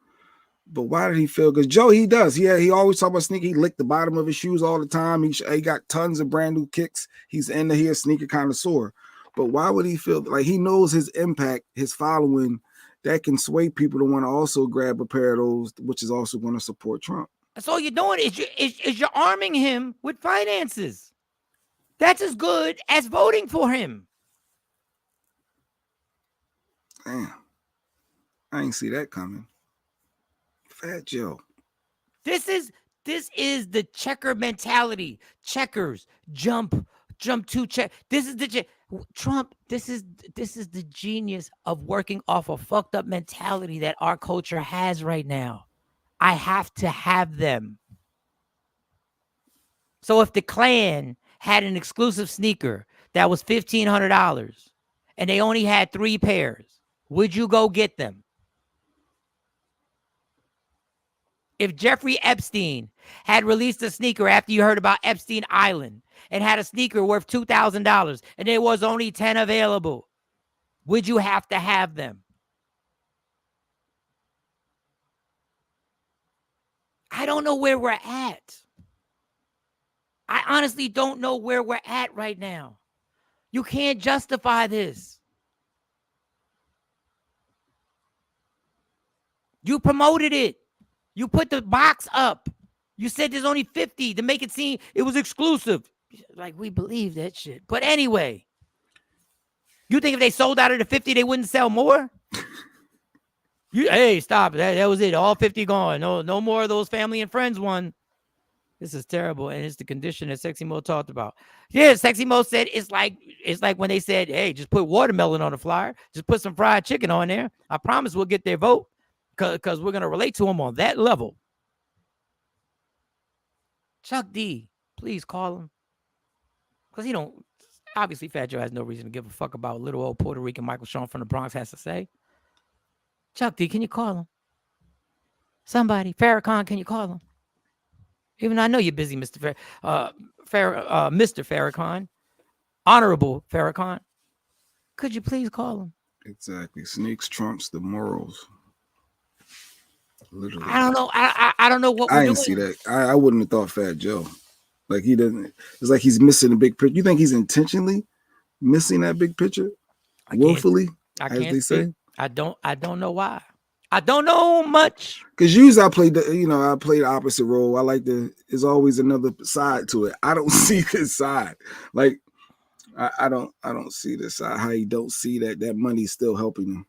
But why did he feel? Because Joe, he does. Yeah, he always talk about sneaker. He licked the bottom of his shoes all the time. He got tons of brand new kicks. He's into here sneaker connoisseur. But why would he feel like he knows his impact, his following, that can sway people to want to also grab a pair of those, which is also going to support Trump? That's all you're doing is you're arming him with finances. That's as good as voting for him. Damn. I ain't see that coming. Fat Joe. This is the checker mentality. Checkers, jump to check. This is the Trump. This is the genius of working off a fucked up mentality that our culture has right now. I have to have them. So if the Klan had an exclusive sneaker that was $1,500 and they only had 3 pairs, would you go get them? If Jeffrey Epstein had released a sneaker after you heard about Epstein Island and had a sneaker worth $2,000 and there was only 10 available, would you have to have them? I don't know where we're at. I honestly don't know where we're at right now. You can't justify this. You promoted it. You put the box up. You said there's only 50 to make it seem it was exclusive. Like, we believe that shit. But anyway, you think if they sold out of the 50, they wouldn't sell more? Hey, stop. That was it. All 50 gone. No more of those family and friends one. This is terrible. And it's the condition that Sexy Mo talked about. Yeah, Sexy Mo said it's like when they said, hey, just put watermelon on the flyer. Just put some fried chicken on there. I promise we'll get their vote. Because we're going to relate to him on that level. Chuck D, please call him. Because he don't, obviously Fat Joe has no reason to give a fuck about what little old Puerto Rican Michael Shawn from the Bronx has to say. Chuck D, can you call him? Somebody, Farrakhan, can you call him? Even though I know you're busy, Mr. Mr. Farrakhan. Honorable Farrakhan. Could you please call him? Exactly. Sneaks trumps the morals. Literally. I don't know. I don't know what we're I didn't doing. see that. I wouldn't have thought Fat Joe. Like, he doesn't. It's like he's missing the big picture. You think he's intentionally missing that big picture? Willfully, as they say. I don't know why. I don't know much. Because usually I play the opposite role. I like there's always another side to it. I don't see this side. Like, I don't see this side. How you don't see that money's still helping him.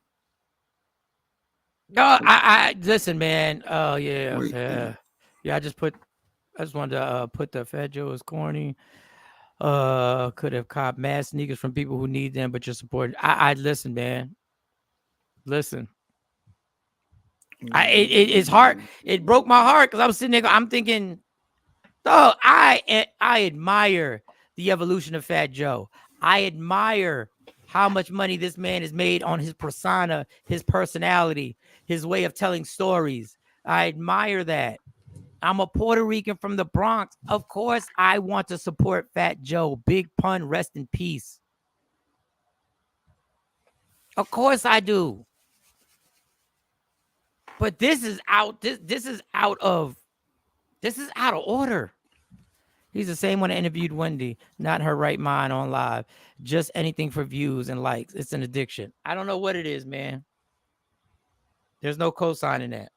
No, I listen, man. Oh yeah, yeah. I just wanted to put the Fat Joe is corny. Could have copped mad sneakers from people who need them, but you're supporting. I listen, man. Listen. It's hard. It broke my heart because I was sitting there. I'm thinking, oh, I admire the evolution of Fat Joe. I admire how much money this man has made on his persona, his personality, his way of telling stories. I admire that. I'm a Puerto Rican from the Bronx. Of course, I want to support Fat Joe. Big pun, rest in peace. Of course I do. But this is out. This is out of order. He's the same one that interviewed Wendy, not in her right mind on live. Just anything for views and likes. It's an addiction. I don't know what it is, man. There's no co-signing that.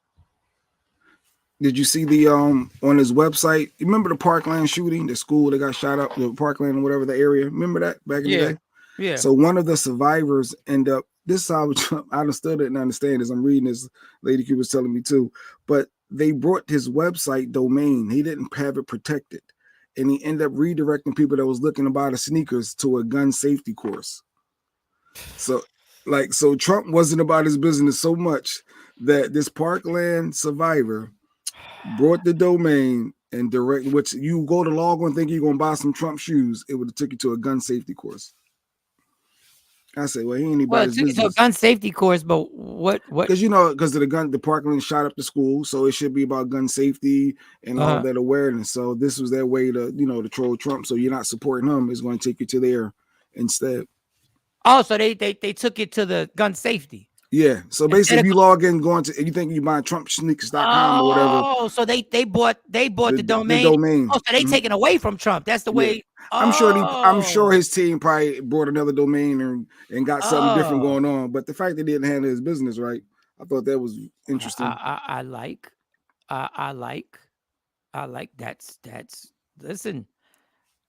Did you see the on his website? You remember the Parkland shooting, the school that got shot up, the Parkland, whatever the area? Remember that back in the day? Yeah. So one of the survivors end up. This is how I still didn't understand as I'm reading this. Lady Q was telling me too, but they brought his website domain. He didn't have it protected, and he ended up redirecting people that was looking to buy the sneakers to a gun safety course. So Trump wasn't about his business so much that this Parkland survivor brought the domain and direct, which you go to log on thinking you're going to buy some Trump shoes. It would have took you to a gun safety course. I say, well, he ain't about his business. Well, gun safety course, but what? Because the Parkland shot up the school, so it should be about gun safety and all that awareness. So this was their way to, to troll Trump. So you're not supporting him. It's going to take you to there instead. Oh, so they took it to the gun safety. Yeah. So basically, if you log in, you think you buy TrumpSneakers.com or whatever. Oh, so they bought the domain. Oh, so they taking away from Trump. That's the way. I'm sure his team probably brought another domain and got something different going on. But the fact that they didn't handle his business right, I thought that was interesting. I like. That's. Listen,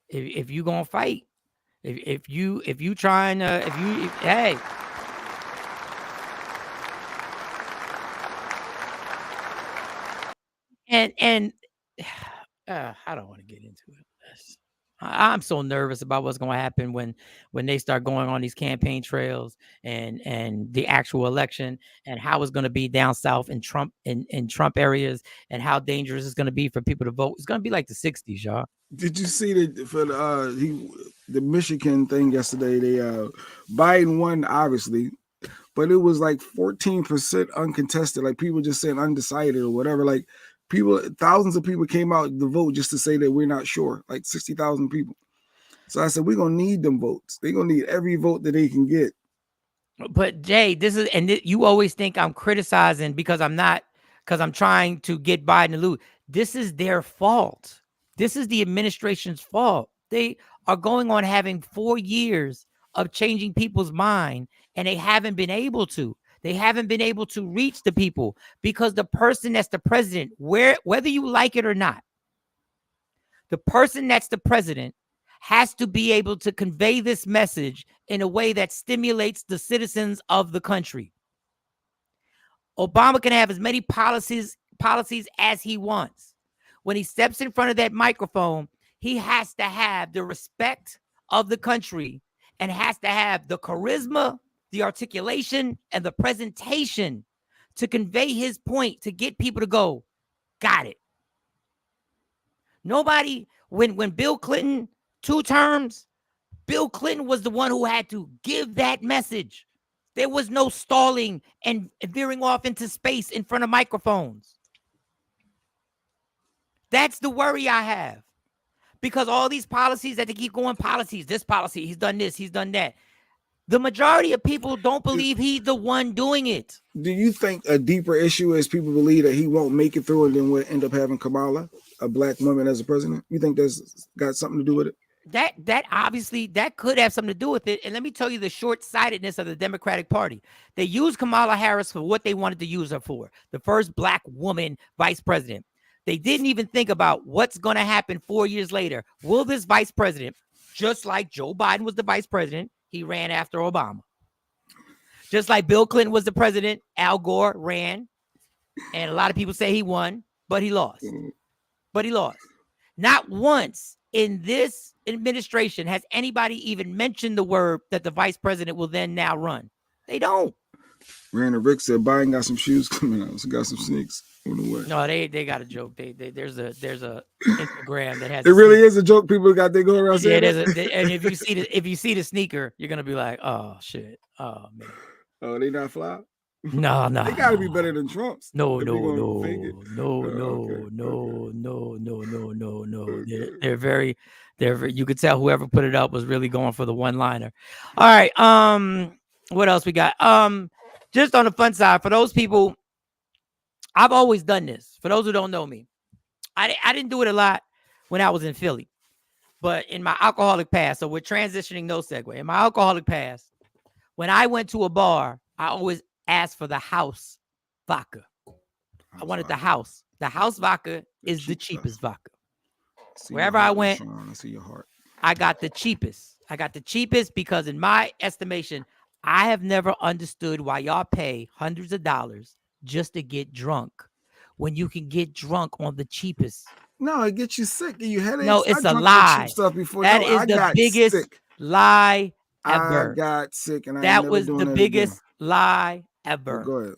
if you gonna fight, if you trying to, hey. And I don't want to get into it. I'm so nervous about what's going to happen when they start going on these campaign trails and the actual election and how it's going to be down south in Trump areas and how dangerous it's going to be for people to vote. It's going to be like the 60s, y'all. Did you see the Michigan thing yesterday? Biden won, obviously, but it was like 14% uncontested. Like people just saying undecided or whatever. Like thousands of people came out to vote just to say that we're not sure. Like 60,000 people. So I said, we're going to need them votes. They're going to need every vote that they can get. But Jay, you always think I'm criticizing because I'm not, because I'm trying to get Biden to lose. This is their fault. This is the administration's fault. They are going on having 4 years of changing people's mind, and they haven't been able to. They haven't been able to reach the people because the person that's the president, whether you like it or not, the person that's the president has to be able to convey this message in a way that stimulates the citizens of the country. Obama can have as many policies as he wants. When he steps in front of that microphone, he has to have the respect of the country and has to have the charisma, the articulation, and the presentation to convey his point, to get people to go, got it. Nobody, when Bill Clinton, 2 terms, Bill Clinton was the one who had to give that message. There was no stalling and veering off into space in front of microphones. That's the worry I have. Because all these policies that they keep going, this policy, he's done this, he's done that. The majority of people don't believe he's the one doing it. Do you think a deeper issue is people believe that he won't make it through and then we'll end up having Kamala, a black woman, as a president? You think that's got something to do with it? That obviously, that could have something to do with it. And let me tell you the short-sightedness of the Democratic Party. They used Kamala Harris for what they wanted to use her for, the first black woman vice president. They didn't even think about what's going to happen 4 years later. Will this vice president, just like Joe Biden was the vice president, he ran after Obama. Just like Bill Clinton was the president, Al Gore ran. And a lot of people say he won, but he lost. Not once in this administration has anybody even mentioned the word that the vice president will then now run. They don't. Randall Rick said Biden got some shoes coming out. So got some sneaks on the way. No, they got a joke. There's a Instagram that has. It really is a joke. People got they go around saying. Yeah, and if you see the sneaker, you're gonna be like, oh shit, oh man. Oh, they not fly? No. They gotta be better than Trump's. No. They're very. You could tell whoever put it up was really going for the one-liner. All right. What else we got? Just on the fun side, for those people, I've always done this. For those who don't know me, I didn't do it a lot when I was in Philly, but in my alcoholic past, so we're transitioning, no segue. In my alcoholic past, when I went to a bar, I always asked for the house vodka. I wanted the house. The house vodka is the cheapest vodka. Wherever I went, I see your heart. I got the cheapest. Because in my estimation, I have never understood why y'all pay hundreds of dollars just to get drunk when you can get drunk on the cheapest. No, it gets you sick. You headaches. No, it's a lie. Stuff before. That is the biggest lie ever. I got sick, and that was the biggest lie ever. Go ahead.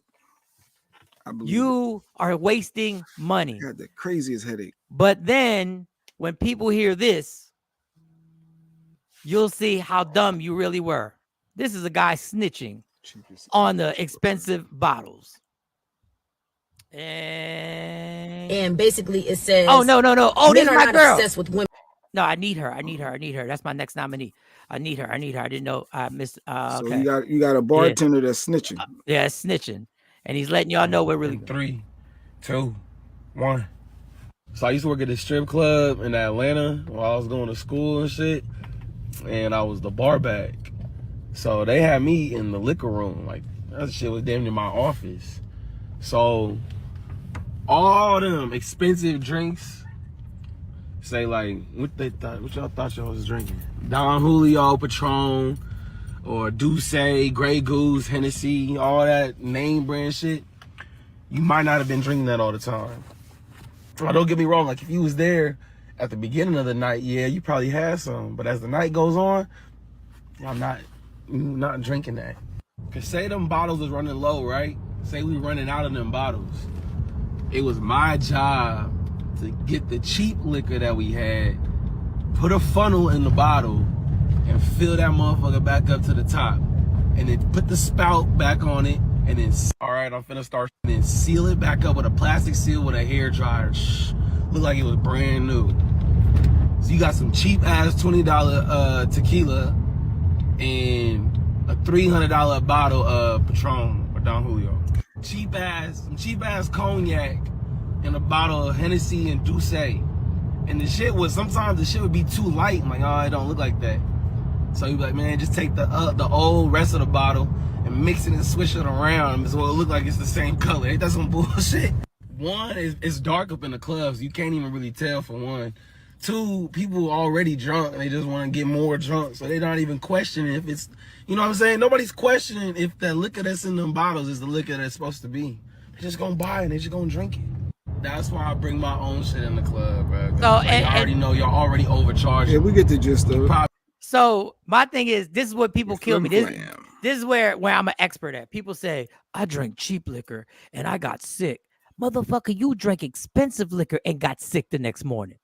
I believe you are wasting money. I had the craziest headache. But then when people hear this, you'll see how dumb you really were. This is a guy snitching on the expensive bottles. And basically it says, oh, no. Oh, this is my girl. Obsessed with women. No, I need her. That's my next nominee. I need her. I didn't know I missed. Okay. So you got a bartender that's snitching. Yeah, snitching. And he's letting y'all know we're really 3, 2, 1. So I used to work at a strip club in Atlanta while I was going to school and shit. And I was the bar back. So they had me in the liquor room. Like, that shit was damn near my office. So all them expensive drinks, say like, what y'all thought y'all was drinking? Don Julio, Patron, or Douce, Grey Goose, Hennessy, all that name brand shit. You might not have been drinking that all the time. Now, don't get me wrong, like if you was there at the beginning of the night, yeah, you probably had some. But as the night goes on, I'm not drinking that. Cause say them bottles was running low, right? Say we running out of them bottles. It was my job to get the cheap liquor that we had, put a funnel in the bottle, and fill that motherfucker back up to the top. and then put the spout back on it, and then, all right, I'm finna start, and then seal it back up with a plastic seal with a hair dryer. Look like it was brand new. So you got some cheap ass $20 tequila and a $300 bottle of Patron or Don Julio. Some cheap ass cognac and a bottle of Hennessy and Douce. And the shit was, sometimes the shit would be too light. I'm like, oh, it don't look like that. So you'd be like, man, just take the old rest of the bottle and mix it and switch it around so it'll look like it's the same color. Ain't that some bullshit? One, it's dark up in the clubs. You can't even really tell for one. Two, people are already drunk and they just want to get more drunk. So they're not even questioning if it's, you know what I'm saying? Nobody's questioning if that liquor that's in them bottles is the liquor that's supposed to be. They're just going to buy it and they're just going to drink it. That's why I bring my own shit in the club, bro. So, like, I already know y'all already overcharged. Yeah, we get the gist of it. So my thing is, this is what people kill me. This is where I'm an expert at. People say, I drink cheap liquor and I got sick. Motherfucker, you drank expensive liquor and got sick the next morning.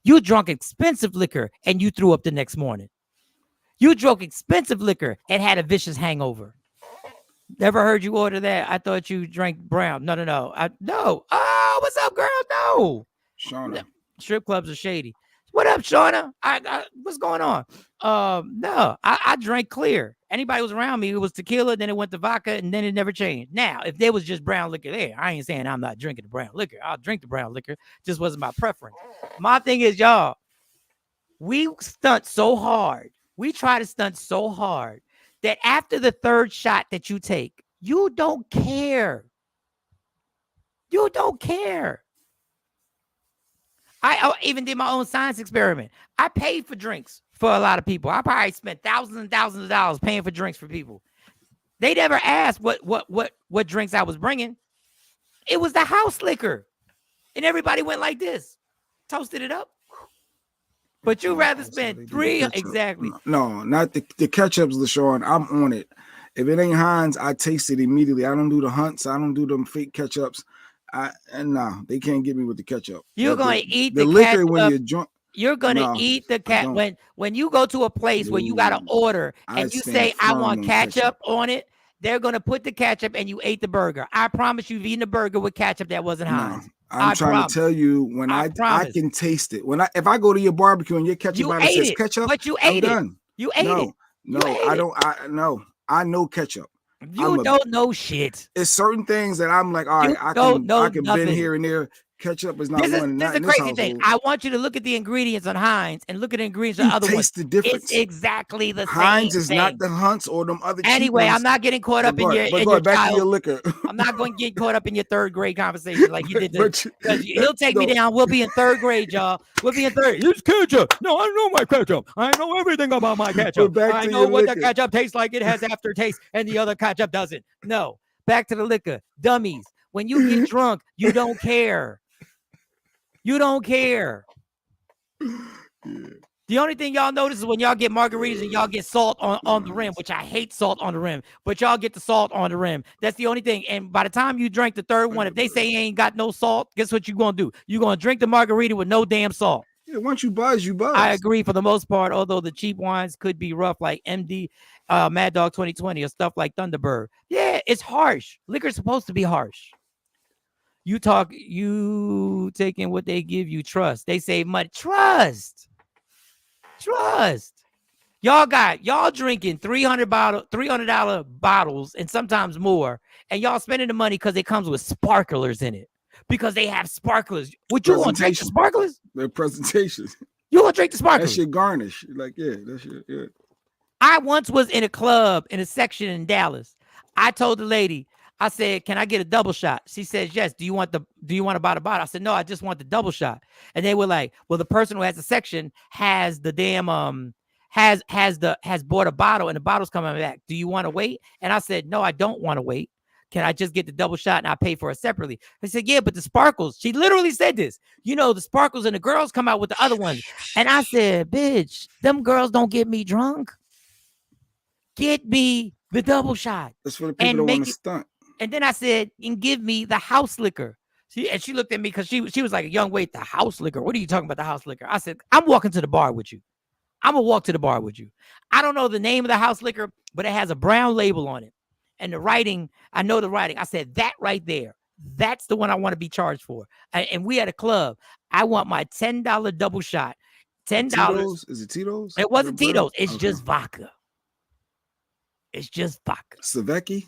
You drank expensive liquor and you threw up the next morning. You drank expensive liquor and had a vicious hangover. Never heard you order that. I thought you drank brown. No. No. Oh, what's up, girl? No. Shauna. Strip clubs are shady. What up, Shauna? What's going on? No, I drank clear. Anybody who was around me, it was tequila, then it went to vodka, and then it never changed. Now, if there was just brown liquor there, I ain't saying I'm not drinking the brown liquor. I'll drink the brown liquor. Just wasn't my preference. My thing is, y'all, we stunt so hard. We try to stunt so hard that after the third shot that you take, you don't care. You don't care. I even did my own science experiment. I paid for drinks for a lot of people. I probably spent thousands and thousands of dollars paying for drinks for people. They never asked what drinks I was bringing. It was the house liquor. And everybody went like this. Toasted it up. But you rather spend exactly. No, not the ketchups, LaShawn. I'm on it. If it ain't Heinz, I taste it immediately. I don't do the Hunts. I don't do them fake ketchups. They can't get me with the ketchup. You're going to eat the liquor ketchup when you're drunk. You're going to eat the cat when you go to a place where you got to order and you say, I want ketchup on it. They're going to put the ketchup and you ate the burger. I promise you've eaten a burger with ketchup that wasn't Heinz. I'm trying to tell you when I can taste it. If I go to your barbecue and your ketchup bottle says ketchup, but you ate it. You ate it. No, I don't. I know ketchup. You don't know shit. It's certain things that I'm like, all right, I can bend here and there. Ketchup is not one. This is the crazy thing. I want you to look at the ingredients on Heinz and look at the ingredients on other ones. Taste the difference. It's exactly the same. Heinz is not the Hunts or them other. Anyway, I'm not getting caught up in your back to your liquor. I'm not going to get caught up in your third grade conversation like you did. Because he'll take me down. We'll be in third grade, y'all. We'll be in third. It's ketchup. No, I know my ketchup. I know everything about my ketchup. I know what the ketchup tastes like. It has aftertaste, and the other ketchup doesn't. No, back to the liquor, dummies. When you get drunk, you don't care. You don't care. The only thing y'all notice is when y'all get margaritas and y'all get salt on the rim, which I hate salt on the rim, but y'all get the salt on the rim. That's the only thing. And by the time you drink the third one, if they say you ain't got no salt, guess what you're going to do? You're going to drink the margarita with no damn salt. Yeah, once you buzz, you buzz. I agree for the most part, although the cheap wines could be rough, like MD, Mad Dog 2020 or stuff like Thunderbird. Yeah, it's harsh. Liquor's supposed to be harsh. You taking what they give you, trust. They save money. Trust. Y'all drinking $300 bottles and sometimes more, and y'all spending the money because it comes with sparklers in it. Because they have sparklers. Would you want to drink the sparklers? Their presentations. You want to drink the sparklers? That shit garnish. Like, yeah, that shit, yeah. I once was in a club in a section in Dallas. I told the lady, I said, can I get a double shot? She says, yes. Do you want to buy the bottle? I said, no, I just want the double shot. And they were like, well, the person who has the section has the damn, has bought a bottle and the bottle's coming back. Do you want to wait? And I said, no, I don't want to wait. Can I just get the double shot and I pay for it separately? I said, yeah, but the sparkles. She literally said this. You know, the sparkles and the girls come out with the other ones. And I said, bitch, them girls don't get me drunk. Get me the double shot. That's for the people that want to stunt. And then I said, and give me the house liquor. She looked at me because she was like a young wait, the house liquor. What are you talking about, the house liquor? I said, I'm walking to the bar with you. I'm gonna walk to the bar with you. I don't know the name of the house liquor, but it has a brown label on it. And the writing, I know the writing. I said, that right there, that's the one I want to be charged for. And we at a club. I want my $10 double shot. $10. Tito's? Is it Tito's? It wasn't Tito's. It's just vodka. It's just vodka. Savecki?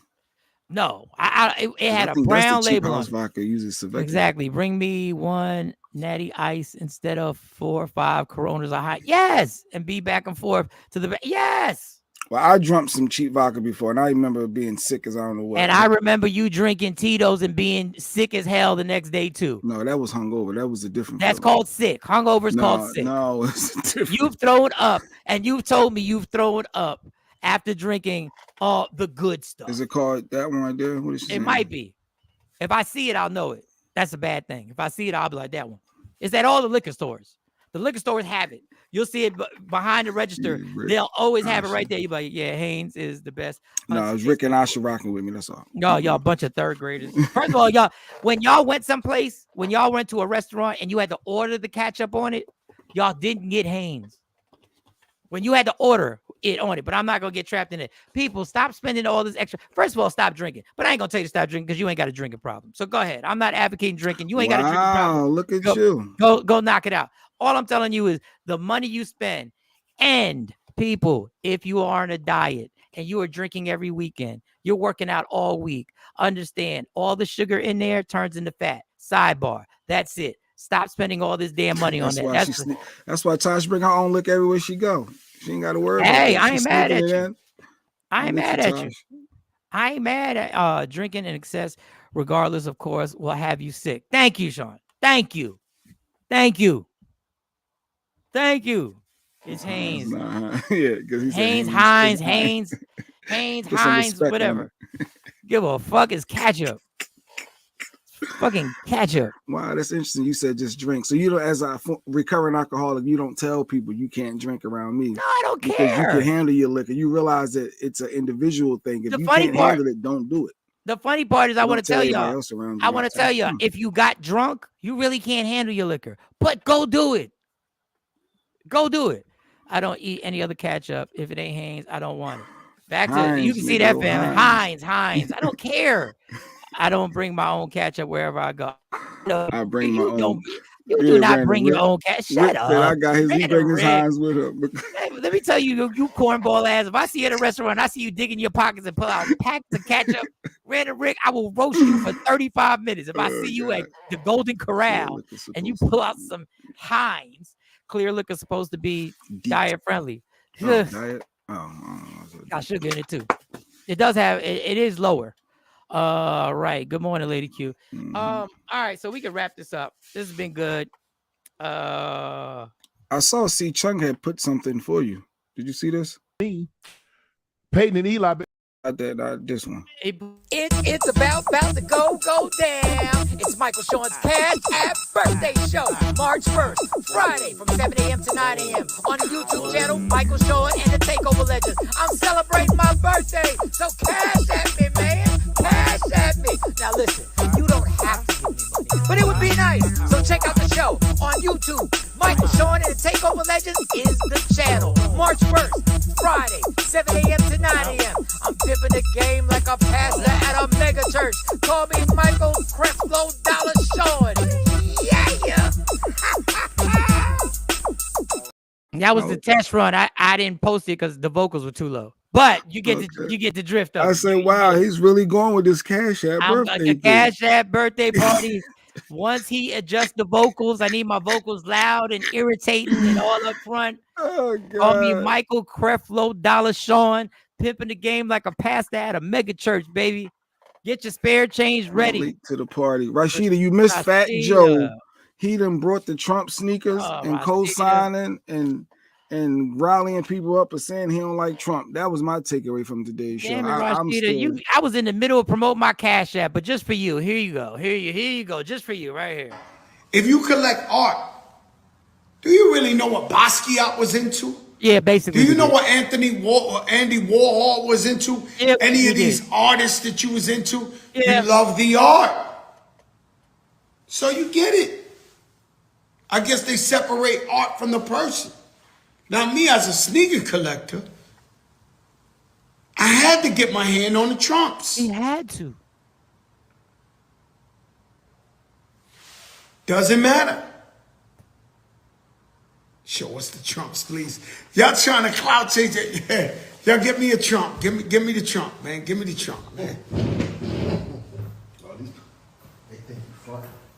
No, it had a think brown that's the cheap label on house it. vodka uses Savecki. Exactly. Bring me one natty ice instead of 4 or 5 Coronas a hot. Yes. And be back and forth to the yes. Well, I drunk some cheap vodka before, and I remember being sick as I don't know what. And I remember you drinking Tito's and being sick as hell the next day too. No, that was hungover. That was a different. That's called sick. Hungover is called sick. No, it's different. You've thrown up, and you've told me you've thrown up after drinking all the good stuff. Is it called that one right there? What is it? Might be. If I see it, I'll know it. That's a bad thing. If I see it, I'll be like, that one. It's at all the liquor stores. The liquor stores have it. You'll see it behind the register. They'll always have it right there. You're like, yeah, Haynes is the best. No, it's Rick and Asha rocking with me. That's all. Y'all a bunch of third graders. First of all, y'all, when y'all went someplace, when y'all went to a restaurant and you had to order the ketchup on it, y'all didn't get Haynes. When you had to order it on it, but I'm not gonna get trapped in it. People, stop spending all this extra. First of all, stop drinking. But I ain't gonna tell you to stop drinking because you ain't got a drinking problem. So go ahead. I'm not advocating drinking. You ain't got a drinking problem. Look at you. Go knock it out. All I'm telling you is the money you spend. And people, if you are on a diet and you are drinking every weekend, you're working out all week, understand all the sugar in there turns into fat. Sidebar. That's it. Stop spending all this damn money on that. That's why Tosh bring her own liquor everywhere she go. She ain't got to worry. Hey, about I ain't mad at you. I ain't mad at Tosh. you. I ain't mad at drinking in excess, regardless, of course, will have you sick. Thank you, Shawn. Thank you. Thank you. Thank you. It's Haynes. Yeah, because he's Haynes, Heinz, whatever. Give a fuck. It's ketchup. Fucking ketchup. Wow, that's interesting. You said just drink. So you don't, as a recurring alcoholic, you don't tell people you can't drink around me. No, I don't care. Because you can handle your liquor. You realize that it's an individual thing. If you can't handle it, don't do it. The funny part is I want to tell y'all. I want to tell you, if you got drunk, you really can't handle your liquor. But go do it. Go do it. I don't eat any other ketchup. If it ain't Haynes, I don't want it. Back to Heinz, you can see that, family. Heinz. I don't care. I don't bring my own ketchup wherever I go. No, I bring my own. You do not bring your own ketchup. Shut up. I got his. He bring his Heinz with him. Hey, let me tell you, you cornball ass. If I see you at a restaurant, I see you dig in your pockets and pull out packs of ketchup. Random Rick, I will roast you for 35 minutes. If I see you at the Golden Corral and you pull out some Heinz, clear liquor supposed to be diet friendly. Diet. Got sugar in it too. It does have. It is lower. Right. Good morning, Lady Q. All right, so we can wrap this up. This has been good. I saw C Chung had put something for you. Did you see this? Peyton and Eli. This one. It's about to go down. It's Michael Shawn's Cash App Birthday Show, March 1st, Friday from 7 a.m. to 9 a.m. on the YouTube channel, Michael Shawn and the Takeover Legends. I'm celebrating my birthday, so cash at me, man. Cash at me. Now listen, you don't have to give me money, but it would be nice. So check out the show on YouTube. Michael Shawn and the Takeover Legends is the channel. March 1st, Friday, 7 a.m. to 9 a.m. I'm pimping the game like a pastor at a mega church. Call me Michael Creflo Dollar Shawn. Yeah. That was the test run. I didn't post it because the vocals were too low. But you get the drift of it. I said, wow, he's really going with this Cash App birthday. A Cash App birthday party. Once he adjusts the vocals, I need my vocals loud and irritating and all up front. Oh, God. Call me Michael Creflo Dollar Shawn, pimping the game like a pastor at a mega church, baby. Get your spare change ready. Late to the party. Rashida, you missed Fat Joe. He done brought the Trump sneakers and co-signing and rallying people up and saying he don't like Trump. That was my takeaway from today's show. I was in the middle of promoting my Cash App, but just for you, here you go. Here you go. Just for you, right here. If you collect art, do you really know what Basquiat was into? Yeah, basically. Do you know what Andy Warhol was into? Yep, Any of these artists that you was into? Yeah. You love the art. So you get it. I guess they separate art from the person. Now, me as a sneaker collector, I had to get my hand on the Trumps. He had to. Doesn't matter. Show us the Trumps, please. Y'all trying to clout chase it. Y'all give me a Trump. Give me the Trump, man. Give me the Trump, man.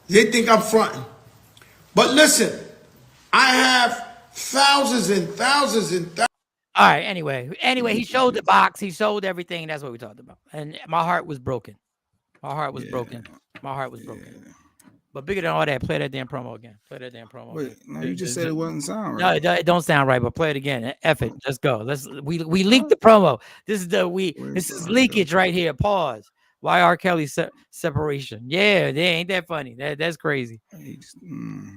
They think I'm fronting. But listen, I have thousands and thousands and thousands. All right, anyway, he showed the box. He showed everything. That's what we talked about. And my heart was broken. My heart was broken. My heart was broken. But bigger than all that, play that damn promo again. Play that damn promo. Wait, no, you just said it wasn't sound right. No, it don't sound right, but play it again. F it. Let's go. We leaked the promo. This is leakage right here. Pause. Why R. Kelly separation? Yeah, they ain't that funny. That's crazy.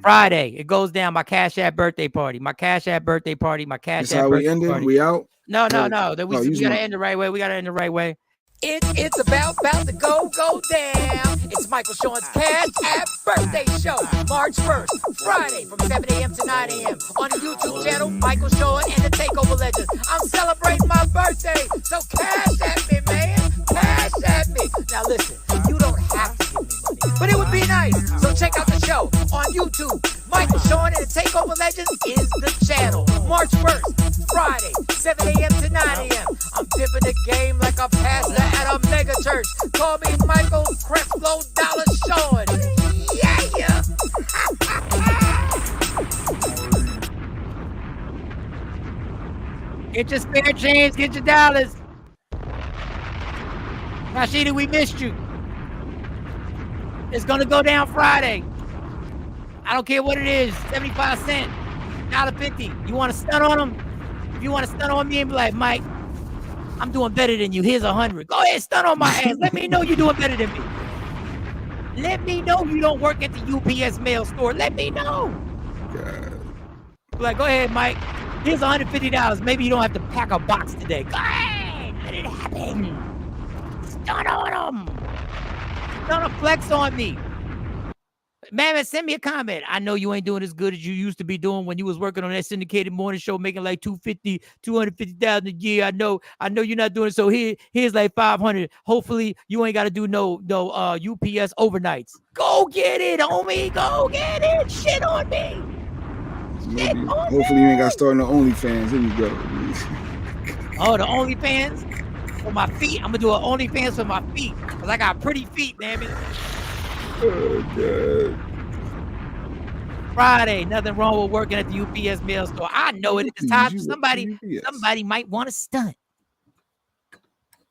Friday, it goes down. My Cash App birthday party. My Cash App birthday party. My Cash That's App how birthday we ended. party. We out. No. We gotta end the right way. We gotta end the right way. It's about to go down. It's Michael Shawn's Cash App birthday show, March 1st, Friday from 7 a.m. to 9 a.m. on the YouTube channel, Michael Shawn and the Takeover Legends. I'm celebrating my birthday, so cash at me, man. Cash at me. Now listen, you don't have to give me money, but it would be nice. So check out the show on YouTube. Michael Shawn and the Takeover Legends is the channel. March 1st, Friday, 7 a.m. to 9 a.m. I'm dipping the game like a pastor at a mega church. Call me Michael Crestlow Dollar Shawn. Yeah. Get your spare change, get your dollars. Rashida, we missed you. It's gonna go down Friday. I don't care what it is, 75 cents, $1.50. You want to stun on them? If you want to stun on me and be like, Mike, I'm doing better than you. Here's 100. Go ahead, stun on my ass. Let me know you're doing better than me. Let me know you don't work at the UPS mail store. Let me know. Like, go ahead, Mike. Here's $150. Maybe you don't have to pack a box today. Go ahead. Let it happen. Stun on them. Stun a flex on me. Man, send me a comment. I know you ain't doing as good as you used to be doing when you was working on that syndicated morning show, making like $250,000 a year. I know you're not doing it. So here's like 500. Hopefully you ain't got to do no UPS overnights. Go get it, homie. Go get it. Shit on me. Hopefully you ain't got to start no OnlyFans. Here you go. Oh, the OnlyFans for my feet. I'm gonna do an OnlyFans for my feet because I got pretty feet, damn it. Oh, God. Friday, nothing wrong with working at the UPS mail store. I know it. It's time for somebody might want to stunt.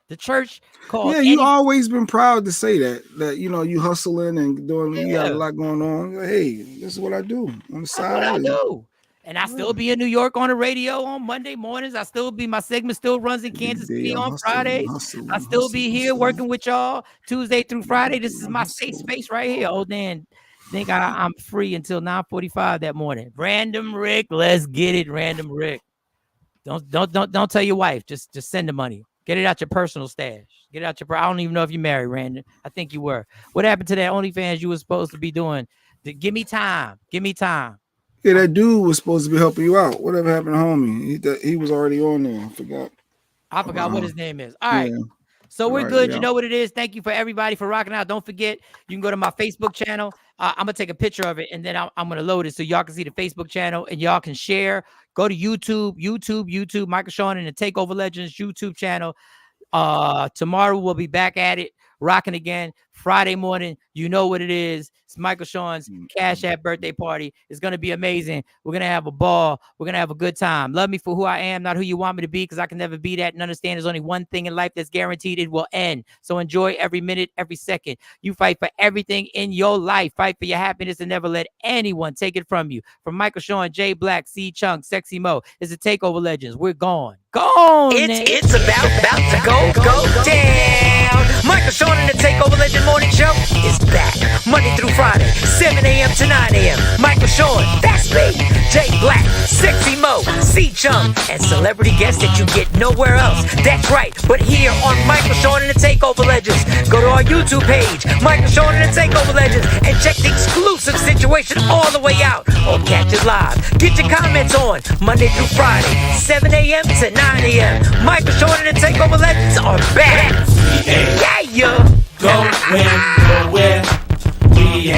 The church called. Yeah, you always been proud to say that you hustling and doing. You got a lot going on. Hey, this is what I do on the side. That's what I do. And I still be in New York on the radio on Monday mornings. My segment still runs in Kansas City on Fridays. I still be here working with y'all Tuesday through Friday. This is my safe space right here. Oh, Dan, think I'm free until 9:45 that morning. Random Rick, let's get it. Random Rick. Don't tell your wife. Just send the money. Get it out your personal stash. Get it out your. I don't even know if you're married, Random. I think you were. What happened to that OnlyFans you were supposed to be doing? Give me time. Give me time. Yeah, that dude was supposed to be helping you out. Whatever happened to homie? He was already on there. I forgot what his name is. All right. Yeah. So we're good. Yeah. You know what it is. Thank you for everybody for rocking out. Don't forget, you can go to my Facebook channel. I'm going to take a picture of it, and then I'm going to load it so y'all can see the Facebook channel, and y'all can share. Go to YouTube, Michael Shawn and the Takeover Legends YouTube channel. Tomorrow we'll be back at it, rocking again. Friday morning, you know what it is. It's Michael Shawn's Cash App birthday party. It's going to be amazing. We're going to have a ball. We're going to have a good time. Love me for who I am, not who you want me to be, because I can never be that. And understand there's only one thing in life that's guaranteed. It will end. So enjoy every minute, every second. You fight for everything in your life. Fight for your happiness and never let anyone take it from you. From Michael Shawn, J Black, C Chunk, Sexy Mo, it's the Takeover Legends. We're gone. Gone. It's about to go down. Michael Shawn and the Takeover Legend Morning Show is back Monday through Friday, 7 a.m. to 9 a.m. Michael Shawn, that's me. J Black, Sexy Mo, C-Chung, and celebrity guests that you get nowhere else. That's right, but here on Michael, Shawn, and the Takeover Legends. Go to our YouTube page, Michael, Shawn, and the Takeover Legends, and check the exclusive situation all the way out. Or catch it live. Get your comments on Monday through Friday, 7 a.m. to 9 a.m. Michael, Shawn, and the Takeover Legends are back. Yeah, Going nowhere. We ain't